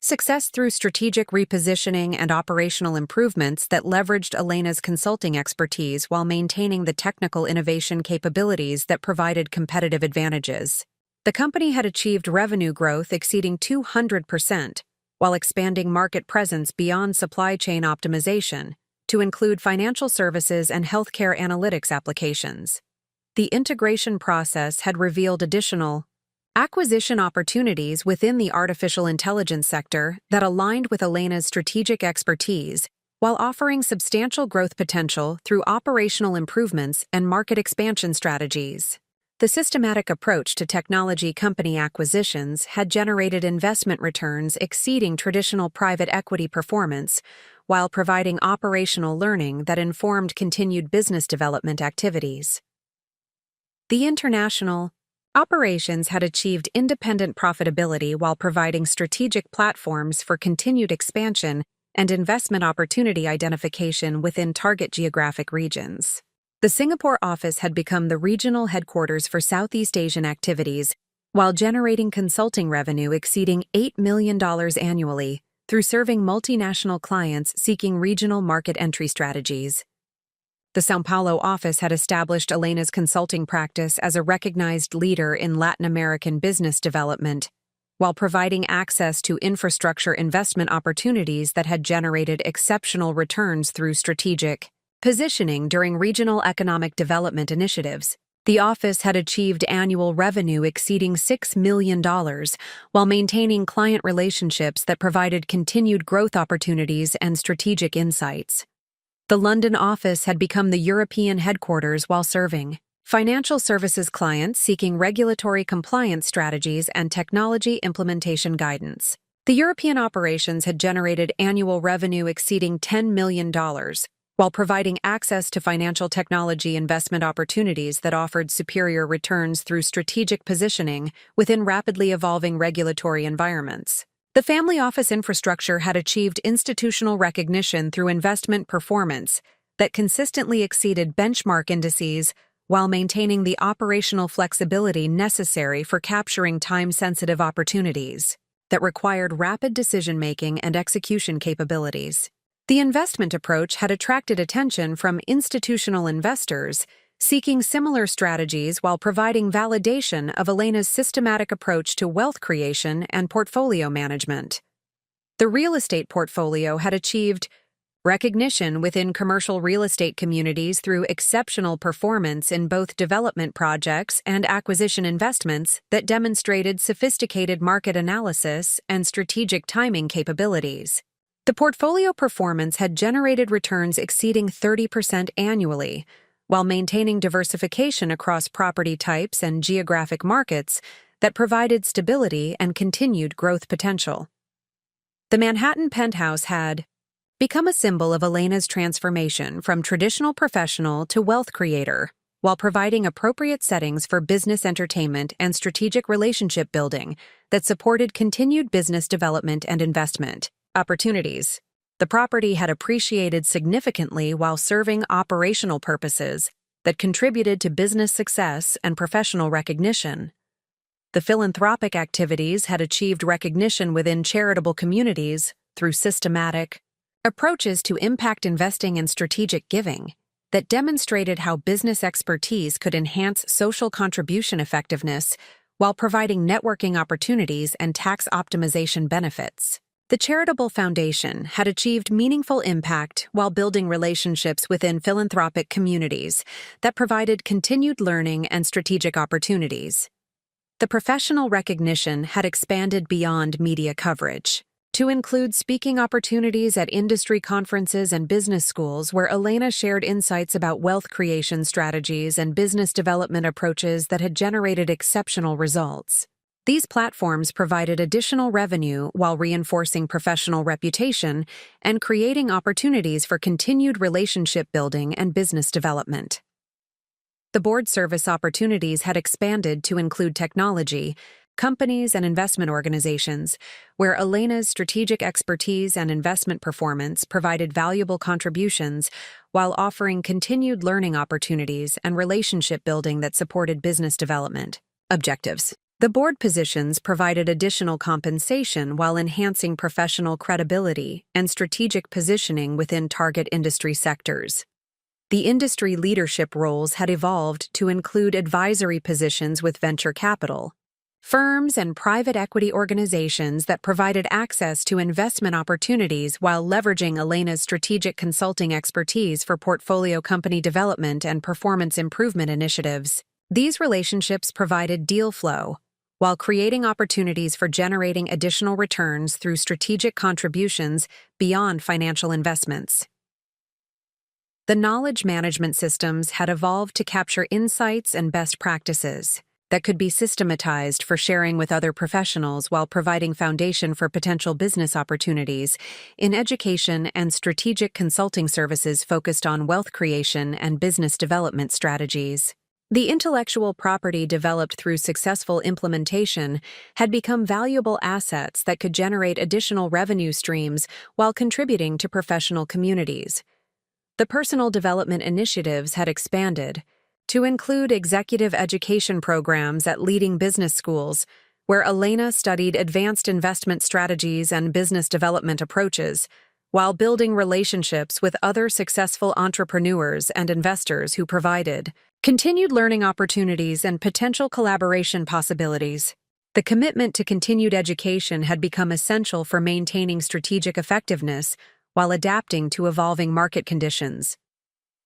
success through strategic repositioning and operational improvements that leveraged Elena's consulting expertise while maintaining the technical innovation capabilities that provided competitive advantages. The company had achieved revenue growth exceeding 200%, while expanding market presence beyond supply chain optimization to include financial services and healthcare analytics applications. The integration process had revealed additional acquisition opportunities within the artificial intelligence sector that aligned with Elena's strategic expertise, while offering substantial growth potential through operational improvements and market expansion strategies. The systematic approach to technology company acquisitions had generated investment returns exceeding traditional private equity performance, while providing operational learning that informed continued business development activities. The international operations had achieved independent profitability while providing strategic platforms for continued expansion and investment opportunity identification within target geographic regions. The Singapore office had become the regional headquarters for Southeast Asian activities, while generating consulting revenue exceeding $8 million annually through serving multinational clients seeking regional market entry strategies. The São Paulo office had established Elena's consulting practice as a recognized leader in Latin American business development, while providing access to infrastructure investment opportunities that had generated exceptional returns through strategic positioning during regional economic development initiatives. The office had achieved annual revenue exceeding $6 million, while maintaining client relationships that provided continued growth opportunities and strategic insights. The London office had become the European headquarters while serving financial services clients seeking regulatory compliance strategies and technology implementation guidance. The European operations had generated annual revenue exceeding $10 million, while providing access to financial technology investment opportunities that offered superior returns through strategic positioning within rapidly evolving regulatory environments. The family office infrastructure had achieved institutional recognition through investment performance that consistently exceeded benchmark indices while maintaining the operational flexibility necessary for capturing time-sensitive opportunities that required rapid decision-making and execution capabilities. The investment approach had attracted attention from institutional investors seeking similar strategies while providing validation of Elena's systematic approach to wealth creation and portfolio management. The real estate portfolio had achieved recognition within commercial real estate communities through exceptional performance in both development projects and acquisition investments that demonstrated sophisticated market analysis and strategic timing capabilities. The portfolio performance had generated returns exceeding 30% annually, while maintaining diversification across property types and geographic markets that provided stability and continued growth potential. The Manhattan penthouse had become a symbol of Elena's transformation from traditional professional to wealth creator, while providing appropriate settings for business entertainment and strategic relationship building that supported continued business development and investment opportunities. The property had appreciated significantly while serving operational purposes that contributed to business success and professional recognition. The philanthropic activities had achieved recognition within charitable communities through systematic approaches to impact investing and strategic giving that demonstrated how business expertise could enhance social contribution effectiveness while providing networking opportunities and tax optimization benefits. The charitable foundation had achieved meaningful impact while building relationships within philanthropic communities that provided continued learning and strategic opportunities. The professional recognition had expanded beyond media coverage to include speaking opportunities at industry conferences and business schools where Elena shared insights about wealth creation strategies and business development approaches that had generated exceptional results. These platforms provided additional revenue while reinforcing professional reputation and creating opportunities for continued relationship building and business development. The board service opportunities had expanded to include technology, companies, and investment organizations, where Elena's strategic expertise and investment performance provided valuable contributions while offering continued learning opportunities and relationship building that supported business development objectives. The board positions provided additional compensation while enhancing professional credibility and strategic positioning within target industry sectors. The industry leadership roles had evolved to include advisory positions with venture capital, firms, and private equity organizations that provided access to investment opportunities while leveraging Elena's strategic consulting expertise for portfolio company development and performance improvement initiatives. These relationships provided deal flow, while creating opportunities for generating additional returns through strategic contributions beyond financial investments. The knowledge management systems had evolved to capture insights and best practices that could be systematized for sharing with other professionals while providing foundation for potential business opportunities in education and strategic consulting services focused on wealth creation and business development strategies. The intellectual property developed through successful implementation had become valuable assets that could generate additional revenue streams while contributing to professional communities. The personal development initiatives had expanded to include executive education programs at leading business schools, where Elena studied advanced investment strategies and business development approaches, while building relationships with other successful entrepreneurs and investors who provided continued learning opportunities and potential collaboration possibilities. The commitment to continued education had become essential for maintaining strategic effectiveness while adapting to evolving market conditions.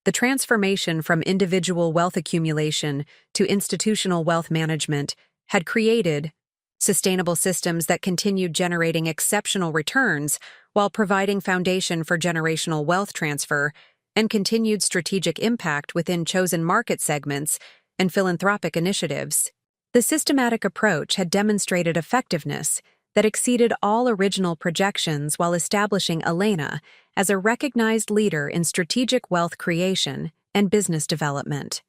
The transformation from individual wealth accumulation to institutional wealth management had created sustainable systems that continued generating exceptional returns while providing foundation for generational wealth transfer and continued strategic impact within chosen market segments and philanthropic initiatives. The systematic approach had demonstrated effectiveness that exceeded all original projections while establishing Elena as a recognized leader in strategic wealth creation and business development.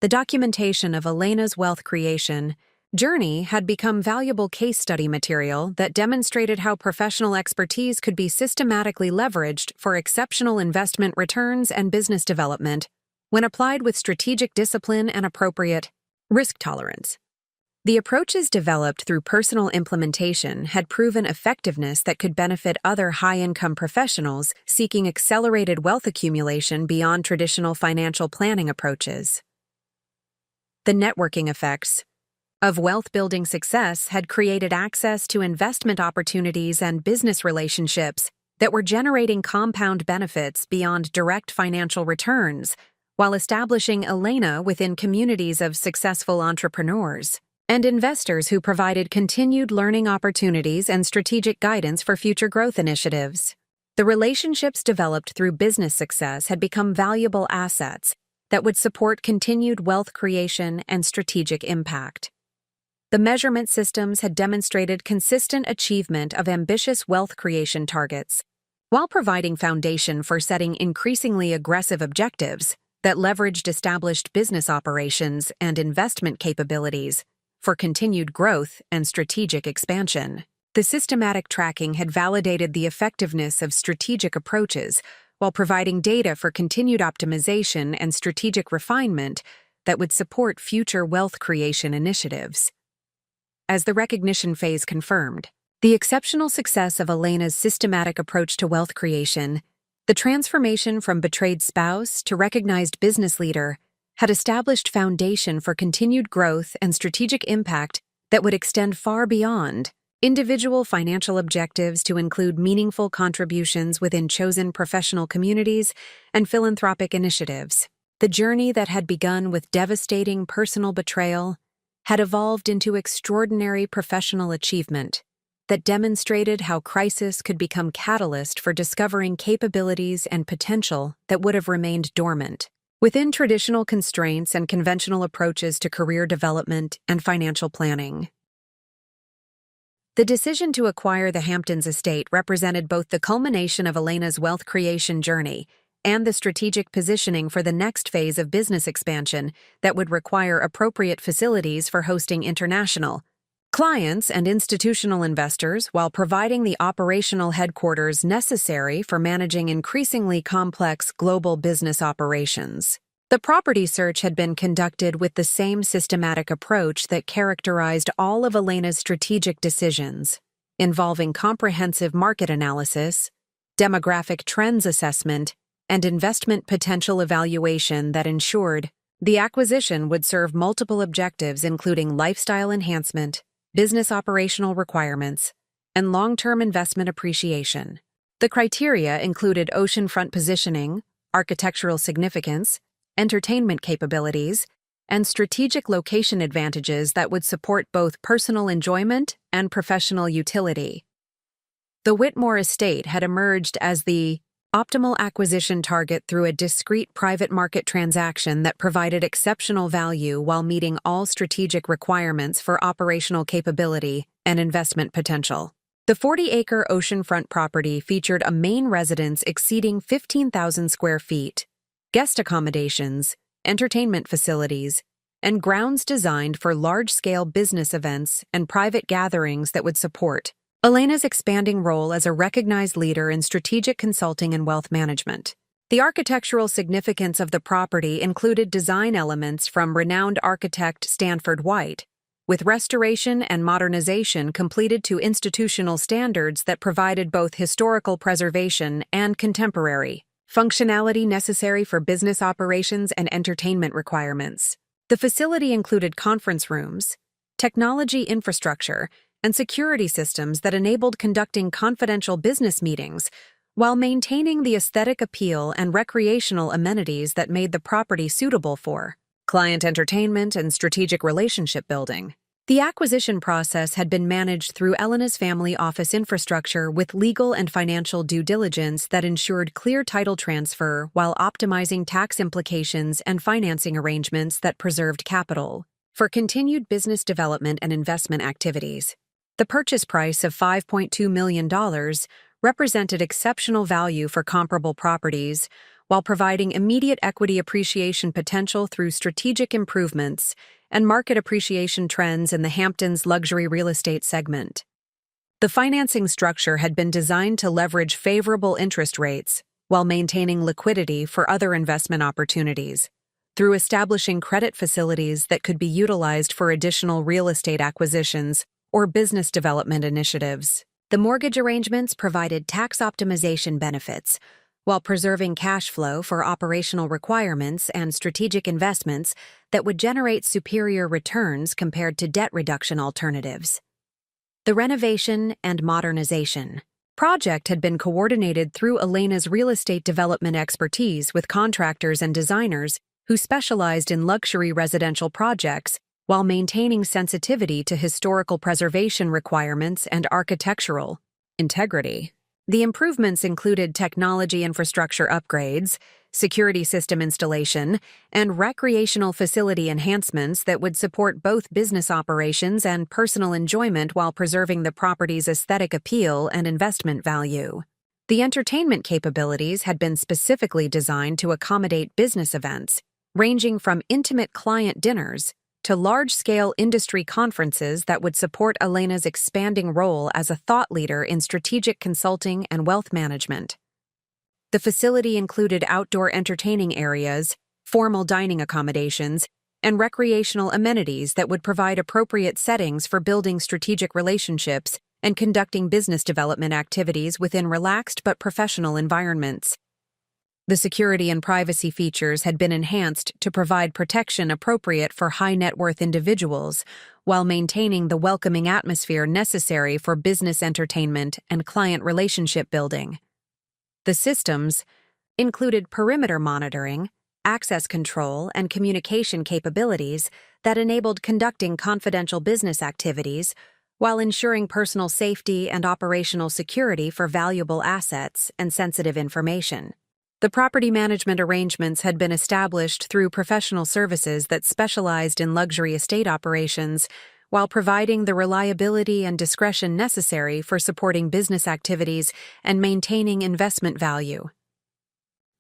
The documentation of Elena's wealth creation journey had become valuable case study material that demonstrated how professional expertise could be systematically leveraged for exceptional investment returns and business development when applied with strategic discipline and appropriate risk tolerance. The approaches developed through personal implementation had proven effectiveness that could benefit other high-income professionals seeking accelerated wealth accumulation beyond traditional financial planning approaches. The networking effects of wealth-building success had created access to investment opportunities and business relationships that were generating compound benefits beyond direct financial returns, while establishing Elena within communities of successful entrepreneurs and investors who provided continued learning opportunities and strategic guidance for future growth initiatives. The relationships developed through business success had become valuable assets that would support continued wealth creation and strategic impact. The measurement systems had demonstrated consistent achievement of ambitious wealth creation targets, while providing foundation for setting increasingly aggressive objectives that leveraged established business operations and investment capabilities for continued growth and strategic expansion. The systematic tracking had validated the effectiveness of strategic approaches while providing data for continued optimization and strategic refinement that would support future wealth creation initiatives. As the recognition phase confirmed, the exceptional success of Elena's systematic approach to wealth creation, the transformation from betrayed spouse to recognized business leader, had established foundation for continued growth and strategic impact that would extend far beyond individual financial objectives to include meaningful contributions within chosen professional communities and philanthropic initiatives. The journey that had begun with devastating personal betrayal had evolved into extraordinary professional achievement that demonstrated how crisis could become catalyst for discovering capabilities and potential that would have remained dormant within traditional constraints and conventional approaches to career development and financial planning. The decision to acquire the Hamptons estate represented both the culmination of Elena's wealth creation journey and the strategic positioning for the next phase of business expansion that would require appropriate facilities for hosting international clients and institutional investors while providing the operational headquarters necessary for managing increasingly complex global business operations. The property search had been conducted with the same systematic approach that characterized all of Elena's strategic decisions, involving comprehensive market analysis, demographic trends assessment, and investment potential evaluation that ensured the acquisition would serve multiple objectives including lifestyle enhancement, business operational requirements, and long-term investment appreciation. The criteria included oceanfront positioning, architectural significance, entertainment capabilities, and strategic location advantages that would support both personal enjoyment and professional utility. The Whitmore estate had emerged as the optimal acquisition target through a discrete private market transaction that provided exceptional value while meeting all strategic requirements for operational capability and investment potential. The 40-acre oceanfront property featured a main residence exceeding 15,000 square feet, guest accommodations, entertainment facilities, and grounds designed for large-scale business events and private gatherings that would support Elena's expanding role as a recognized leader in strategic consulting and wealth management. The architectural significance of the property included design elements from renowned architect Stanford White, with restoration and modernization completed to institutional standards that provided both historical preservation and contemporary functionality necessary for business operations and entertainment requirements. The facility included conference rooms, technology infrastructure, and security systems that enabled conducting confidential business meetings while maintaining the aesthetic appeal and recreational amenities that made the property suitable for client entertainment and strategic relationship building. The acquisition process had been managed through Elena's family office infrastructure with legal and financial due diligence that ensured clear title transfer while optimizing tax implications and financing arrangements that preserved capital for continued business development and investment activities. The purchase price of $5.2 million represented exceptional value for comparable properties while providing immediate equity appreciation potential through strategic improvements and market appreciation trends in the Hamptons luxury real estate segment. The financing structure had been designed to leverage favorable interest rates while maintaining liquidity for other investment opportunities through establishing credit facilities that could be utilized for additional real estate acquisitions or business development initiatives. The mortgage arrangements provided tax optimization benefits, while preserving cash flow for operational requirements and strategic investments that would generate superior returns compared to debt reduction alternatives. The renovation and modernization project had been coordinated through Elena's real estate development expertise with contractors and designers who specialized in luxury residential projects while maintaining sensitivity to historical preservation requirements and architectural integrity. The improvements included technology infrastructure upgrades, security system installation, and recreational facility enhancements that would support both business operations and personal enjoyment while preserving the property's aesthetic appeal and investment value. The entertainment capabilities had been specifically designed to accommodate business events, ranging from intimate client dinners to large-scale industry conferences that would support Elena's expanding role as a thought leader in strategic consulting and wealth management. The facility included outdoor entertaining areas, formal dining accommodations, and recreational amenities that would provide appropriate settings for building strategic relationships and conducting business development activities within relaxed but professional environments. The security and privacy features had been enhanced to provide protection appropriate for high-net-worth individuals while maintaining the welcoming atmosphere necessary for business entertainment and client relationship building. The systems included perimeter monitoring, access control, and communication capabilities that enabled conducting confidential business activities while ensuring personal safety and operational security for valuable assets and sensitive information. The property management arrangements had been established through professional services that specialized in luxury estate operations, while providing the reliability and discretion necessary for supporting business activities and maintaining investment value.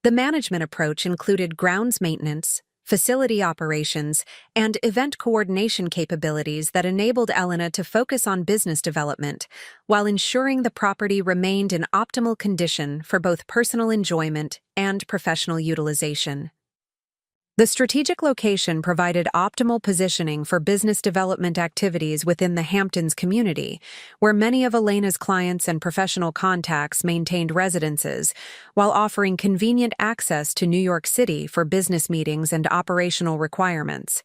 The management approach included grounds maintenance, facility operations, and event coordination capabilities that enabled Elena to focus on business development while ensuring the property remained in optimal condition for both personal enjoyment and professional utilization. The strategic location provided optimal positioning for business development activities within the Hamptons community, where many of Elena's clients and professional contacts maintained residences, while offering convenient access to New York City for business meetings and operational requirements.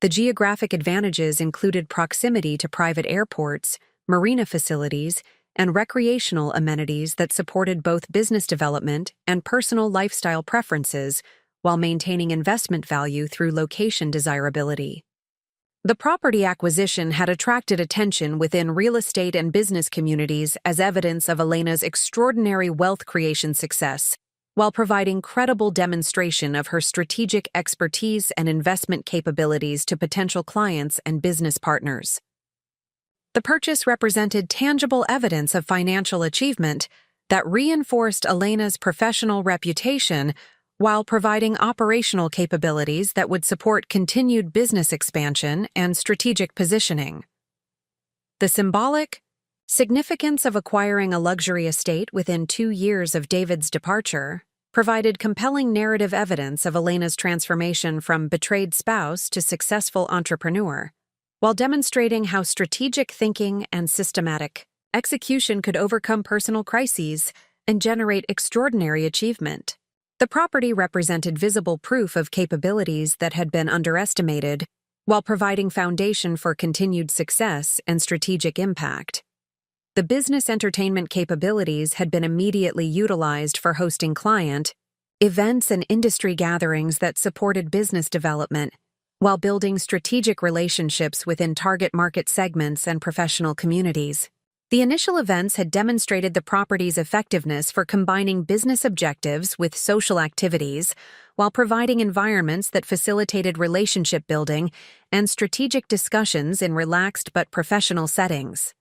The geographic advantages included proximity to private airports, marina facilities, and recreational amenities that supported both business development and personal lifestyle preferences, while maintaining investment value through location desirability. The property acquisition had attracted attention within real estate and business communities as evidence of Elena's extraordinary wealth creation success, while providing credible demonstration of her strategic expertise and investment capabilities to potential clients and business partners. The purchase represented tangible evidence of financial achievement that reinforced Elena's professional reputation while providing operational capabilities that would support continued business expansion and strategic positioning. The symbolic significance of acquiring a luxury estate within 2 years of David's departure provided compelling narrative evidence of Elena's transformation from betrayed spouse to successful entrepreneur, while demonstrating how strategic thinking and systematic execution could overcome personal crises and generate extraordinary achievement. The property represented visible proof of capabilities that had been underestimated, while providing foundation for continued success and strategic impact. The business entertainment capabilities had been immediately utilized for hosting client events and industry gatherings that supported business development, while building strategic relationships within target market segments and professional communities. The initial events had demonstrated the property's effectiveness for combining business objectives with social activities, while providing environments that facilitated relationship building and strategic discussions in relaxed but professional settings.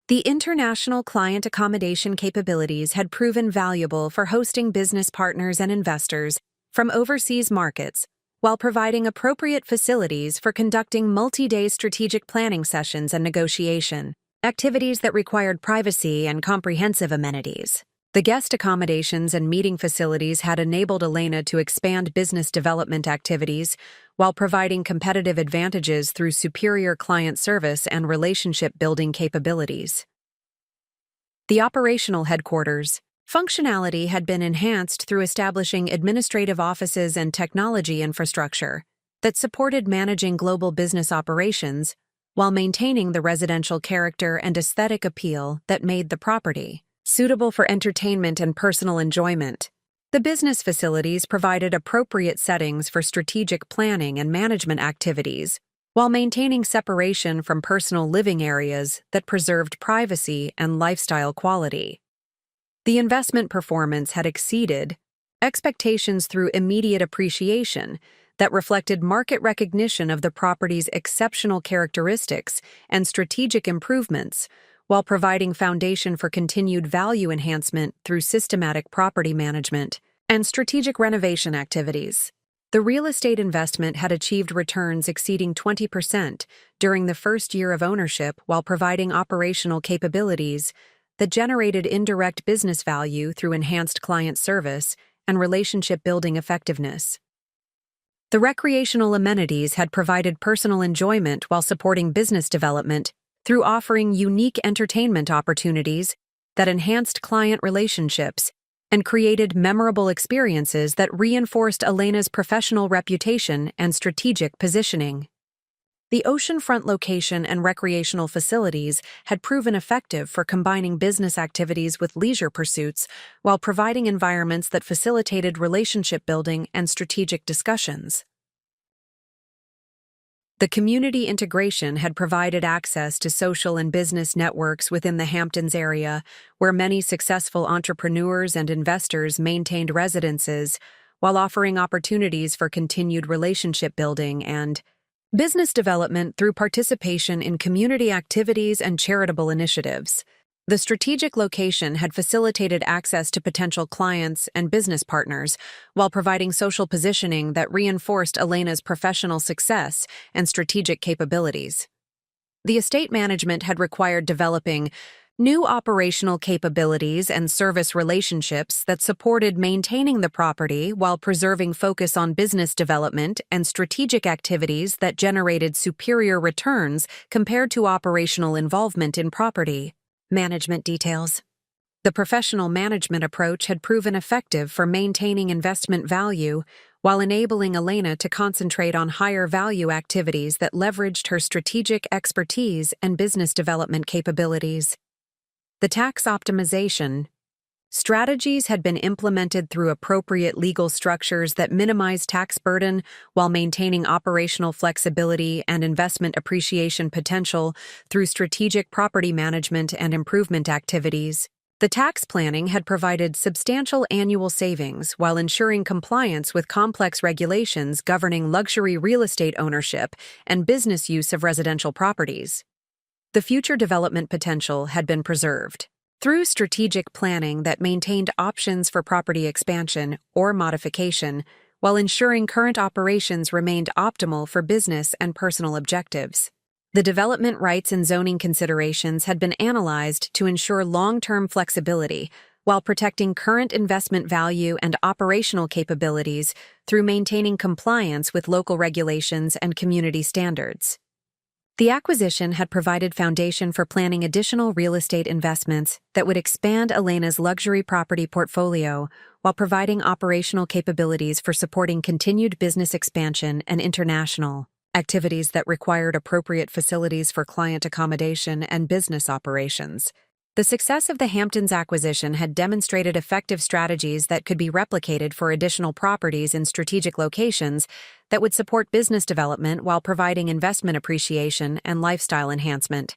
The international client accommodation capabilities had proven valuable for hosting business partners and investors from overseas markets, while providing appropriate facilities for conducting multi-day strategic planning sessions and negotiation, activities that required privacy and comprehensive amenities. The guest accommodations and meeting facilities had enabled Elena to expand business development activities while providing competitive advantages through superior client service and relationship-building capabilities. The operational headquarters functionality had been enhanced through establishing administrative offices and technology infrastructure that supported managing global business operations while maintaining the residential character and aesthetic appeal that made the property suitable for entertainment and personal enjoyment. The business facilities provided appropriate settings for strategic planning and management activities, while maintaining separation from personal living areas that preserved privacy and lifestyle quality. The investment performance had exceeded expectations through immediate appreciation that reflected market recognition of the property's exceptional characteristics and strategic improvements, while providing foundation for continued value enhancement through systematic property management and strategic renovation activities. The real estate investment had achieved returns exceeding 20% during the first year of ownership while providing operational capabilities that generated indirect business value through enhanced client service and relationship-building effectiveness. The recreational amenities had provided personal enjoyment while supporting business development through offering unique entertainment opportunities that enhanced client relationships and created memorable experiences that reinforced Elena's professional reputation and strategic positioning. The oceanfront location and recreational facilities had proven effective for combining business activities with leisure pursuits while providing environments that facilitated relationship building and strategic discussions. The community integration had provided access to social and business networks within the Hamptons area, where many successful entrepreneurs and investors maintained residences, while offering opportunities for continued relationship building and business development through participation in community activities and charitable initiatives. The strategic location had facilitated access to potential clients and business partners, while providing social positioning that reinforced Elena's professional success and strategic capabilities. The estate management had required developing new operational capabilities and service relationships that supported maintaining the property while preserving focus on business development and strategic activities that generated superior returns compared to operational involvement in property management details. The professional management approach had proven effective for maintaining investment value while enabling Elena to concentrate on higher value activities that leveraged her strategic expertise and business development capabilities. The tax optimization strategies had been implemented through appropriate legal structures that minimize tax burden while maintaining operational flexibility and investment appreciation potential through strategic property management and improvement activities. The tax planning had provided substantial annual savings while ensuring compliance with complex regulations governing luxury real estate ownership and business use of residential properties. The future development potential had been preserved through strategic planning that maintained options for property expansion or modification, while ensuring current operations remained optimal for business and personal objectives. The development rights and zoning considerations had been analyzed to ensure long-term flexibility, while protecting current investment value and operational capabilities through maintaining compliance with local regulations and community standards. The acquisition had provided foundation for planning additional real estate investments that would expand Elena's luxury property portfolio while providing operational capabilities for supporting continued business expansion and international activities that required appropriate facilities for client accommodation and business operations. The success of the Hamptons acquisition had demonstrated effective strategies that could be replicated for additional properties in strategic locations that would support business development while providing investment appreciation and lifestyle enhancement.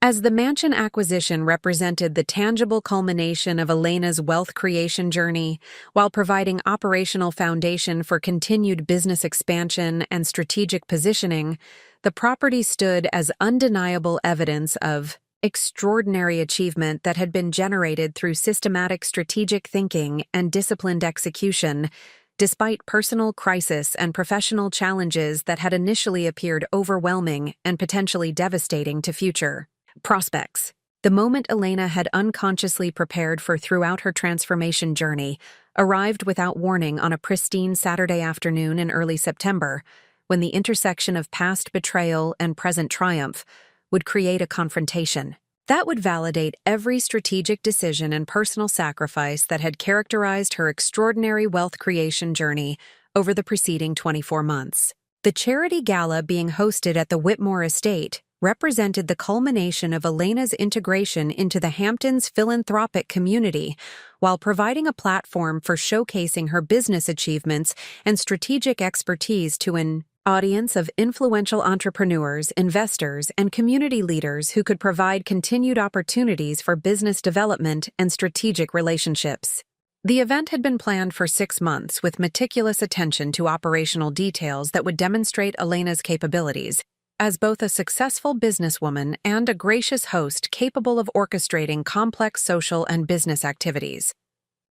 As the mansion acquisition represented the tangible culmination of Elena's wealth creation journey, while providing operational foundation for continued business expansion and strategic positioning, the property stood as undeniable evidence of extraordinary achievement that had been generated through systematic strategic thinking and disciplined execution, despite personal crisis and professional challenges that had initially appeared overwhelming and potentially devastating to future prospects. The moment Elena had unconsciously prepared for throughout her transformation journey arrived without warning on a pristine Saturday afternoon in early September, when the intersection of past betrayal and present triumph would create a confrontation that would validate every strategic decision and personal sacrifice that had characterized her extraordinary wealth creation journey over the preceding 24 months. The charity gala being hosted at the Whitmore estate represented the culmination of Elena's integration into the Hamptons philanthropic community, while providing a platform for showcasing her business achievements and strategic expertise to an audience of influential entrepreneurs, investors, and community leaders who could provide continued opportunities for business development and strategic relationships. The event had been planned for 6 months with meticulous attention to operational details that would demonstrate Elena's capabilities as both a successful businesswoman and a gracious host capable of orchestrating complex social and business activities.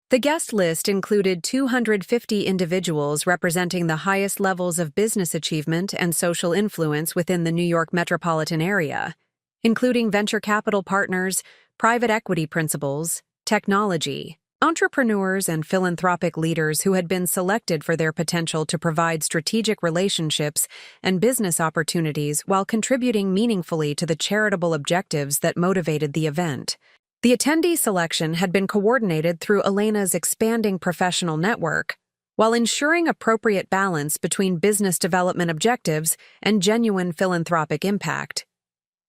The guest list included 250 individuals representing the highest levels of business achievement and social influence within the New York metropolitan area, including venture capital partners, private equity principals, technology, entrepreneurs, and philanthropic leaders who had been selected for their potential to provide strategic relationships and business opportunities while contributing meaningfully to the charitable objectives that motivated the event. The attendee selection had been coordinated through Elena's expanding professional network, while ensuring appropriate balance between business development objectives and genuine philanthropic impact.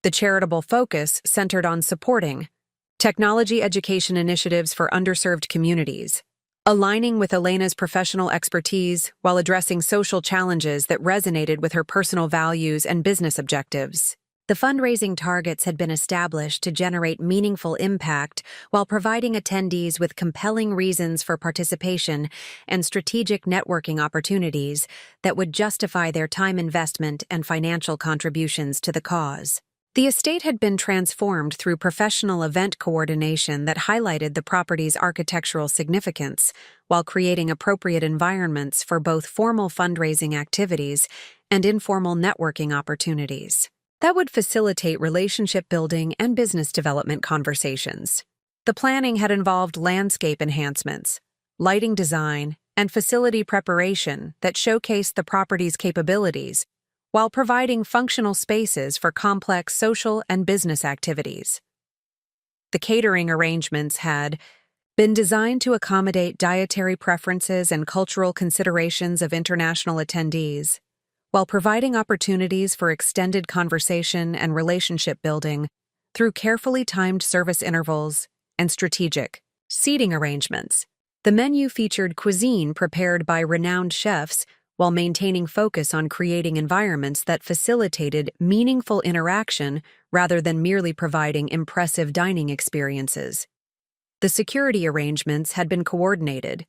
The charitable focus centered on supporting technology education initiatives for underserved communities, aligning with Elena's professional expertise while addressing social challenges that resonated with her personal values and business objectives. The fundraising targets had been established to generate meaningful impact while providing attendees with compelling reasons for participation and strategic networking opportunities that would justify their time investment and financial contributions to the cause. The estate had been transformed through professional event coordination that highlighted the property's architectural significance, while creating appropriate environments for both formal fundraising activities and informal networking opportunities that would facilitate relationship building and business development conversations. The planning had involved landscape enhancements, lighting design, and facility preparation that showcased the property's capabilities, while providing functional spaces for complex social and business activities. The catering arrangements had been designed to accommodate dietary preferences and cultural considerations of international attendees, while providing opportunities for extended conversation and relationship building through carefully timed service intervals and strategic seating arrangements. The menu featured cuisine prepared by renowned chefs while maintaining focus on creating environments that facilitated meaningful interaction rather than merely providing impressive dining experiences. The security arrangements had been coordinated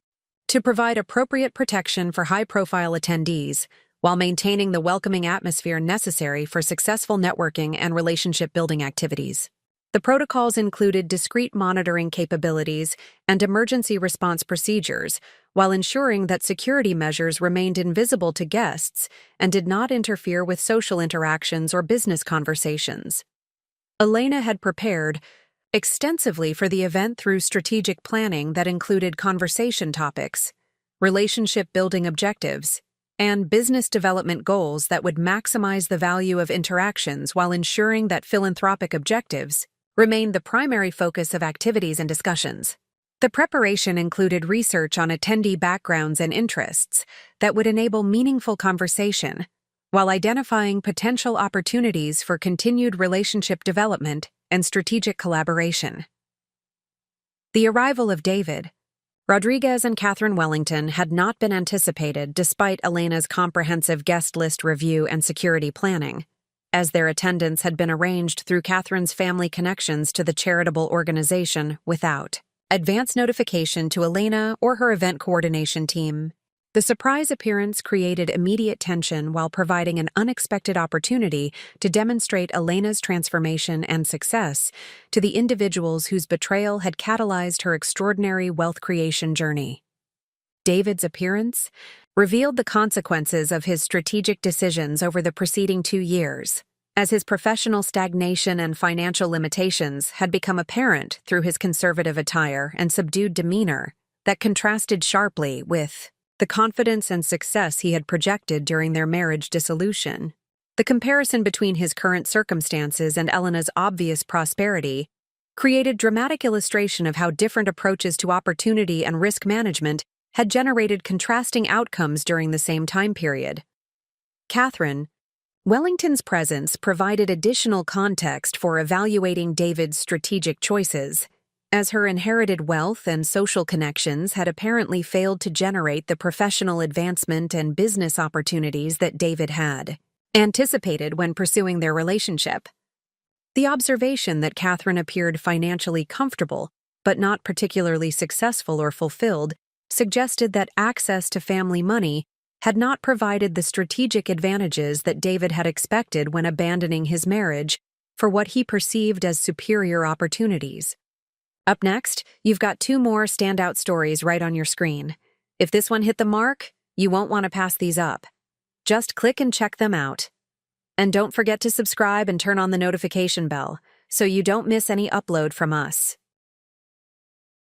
to provide appropriate protection for high-profile attendees while maintaining the welcoming atmosphere necessary for successful networking and relationship-building activities. The protocols included discrete monitoring capabilities and emergency response procedures, while ensuring that security measures remained invisible to guests and did not interfere with social interactions or business conversations. Elena had prepared extensively for the event through strategic planning that included conversation topics, relationship-building objectives, and business development goals that would maximize the value of interactions while ensuring that philanthropic objectives remained the primary focus of activities and discussions. The preparation included research on attendee backgrounds and interests that would enable meaningful conversation, while identifying potential opportunities for continued relationship development and strategic collaboration. The arrival of David, Rodriguez, and Catherine Wellington had not been anticipated despite Elena's comprehensive guest list review and security planning, as their attendance had been arranged through Catherine's family connections to the charitable organization without advance notification to Elena or her event coordination team. The surprise appearance created immediate tension while providing an unexpected opportunity to demonstrate Elena's transformation and success to the individuals whose betrayal had catalyzed her extraordinary wealth creation journey. David's appearance revealed the consequences of his strategic decisions over the preceding 2 years, as his professional stagnation and financial limitations had become apparent through his conservative attire and subdued demeanor that contrasted sharply with the confidence and success he had projected during their marriage dissolution. The comparison between his current circumstances and Elena's obvious prosperity created dramatic illustration of how different approaches to opportunity and risk management had generated contrasting outcomes during the same time period. Catherine, Wellington's presence provided additional context for evaluating David's strategic choices, as her inherited wealth and social connections had apparently failed to generate the professional advancement and business opportunities that David had anticipated when pursuing their relationship. The observation that Catherine appeared financially comfortable, but not particularly successful or fulfilled, suggested that access to family money had not provided the strategic advantages that David had expected when abandoning his marriage for what he perceived as superior opportunities. Up next, you've got 2 more standout stories right on your screen. If this one hit the mark, you won't want to pass these up. Just click and check them out. And don't forget to subscribe and turn on the notification bell so you don't miss any upload from us.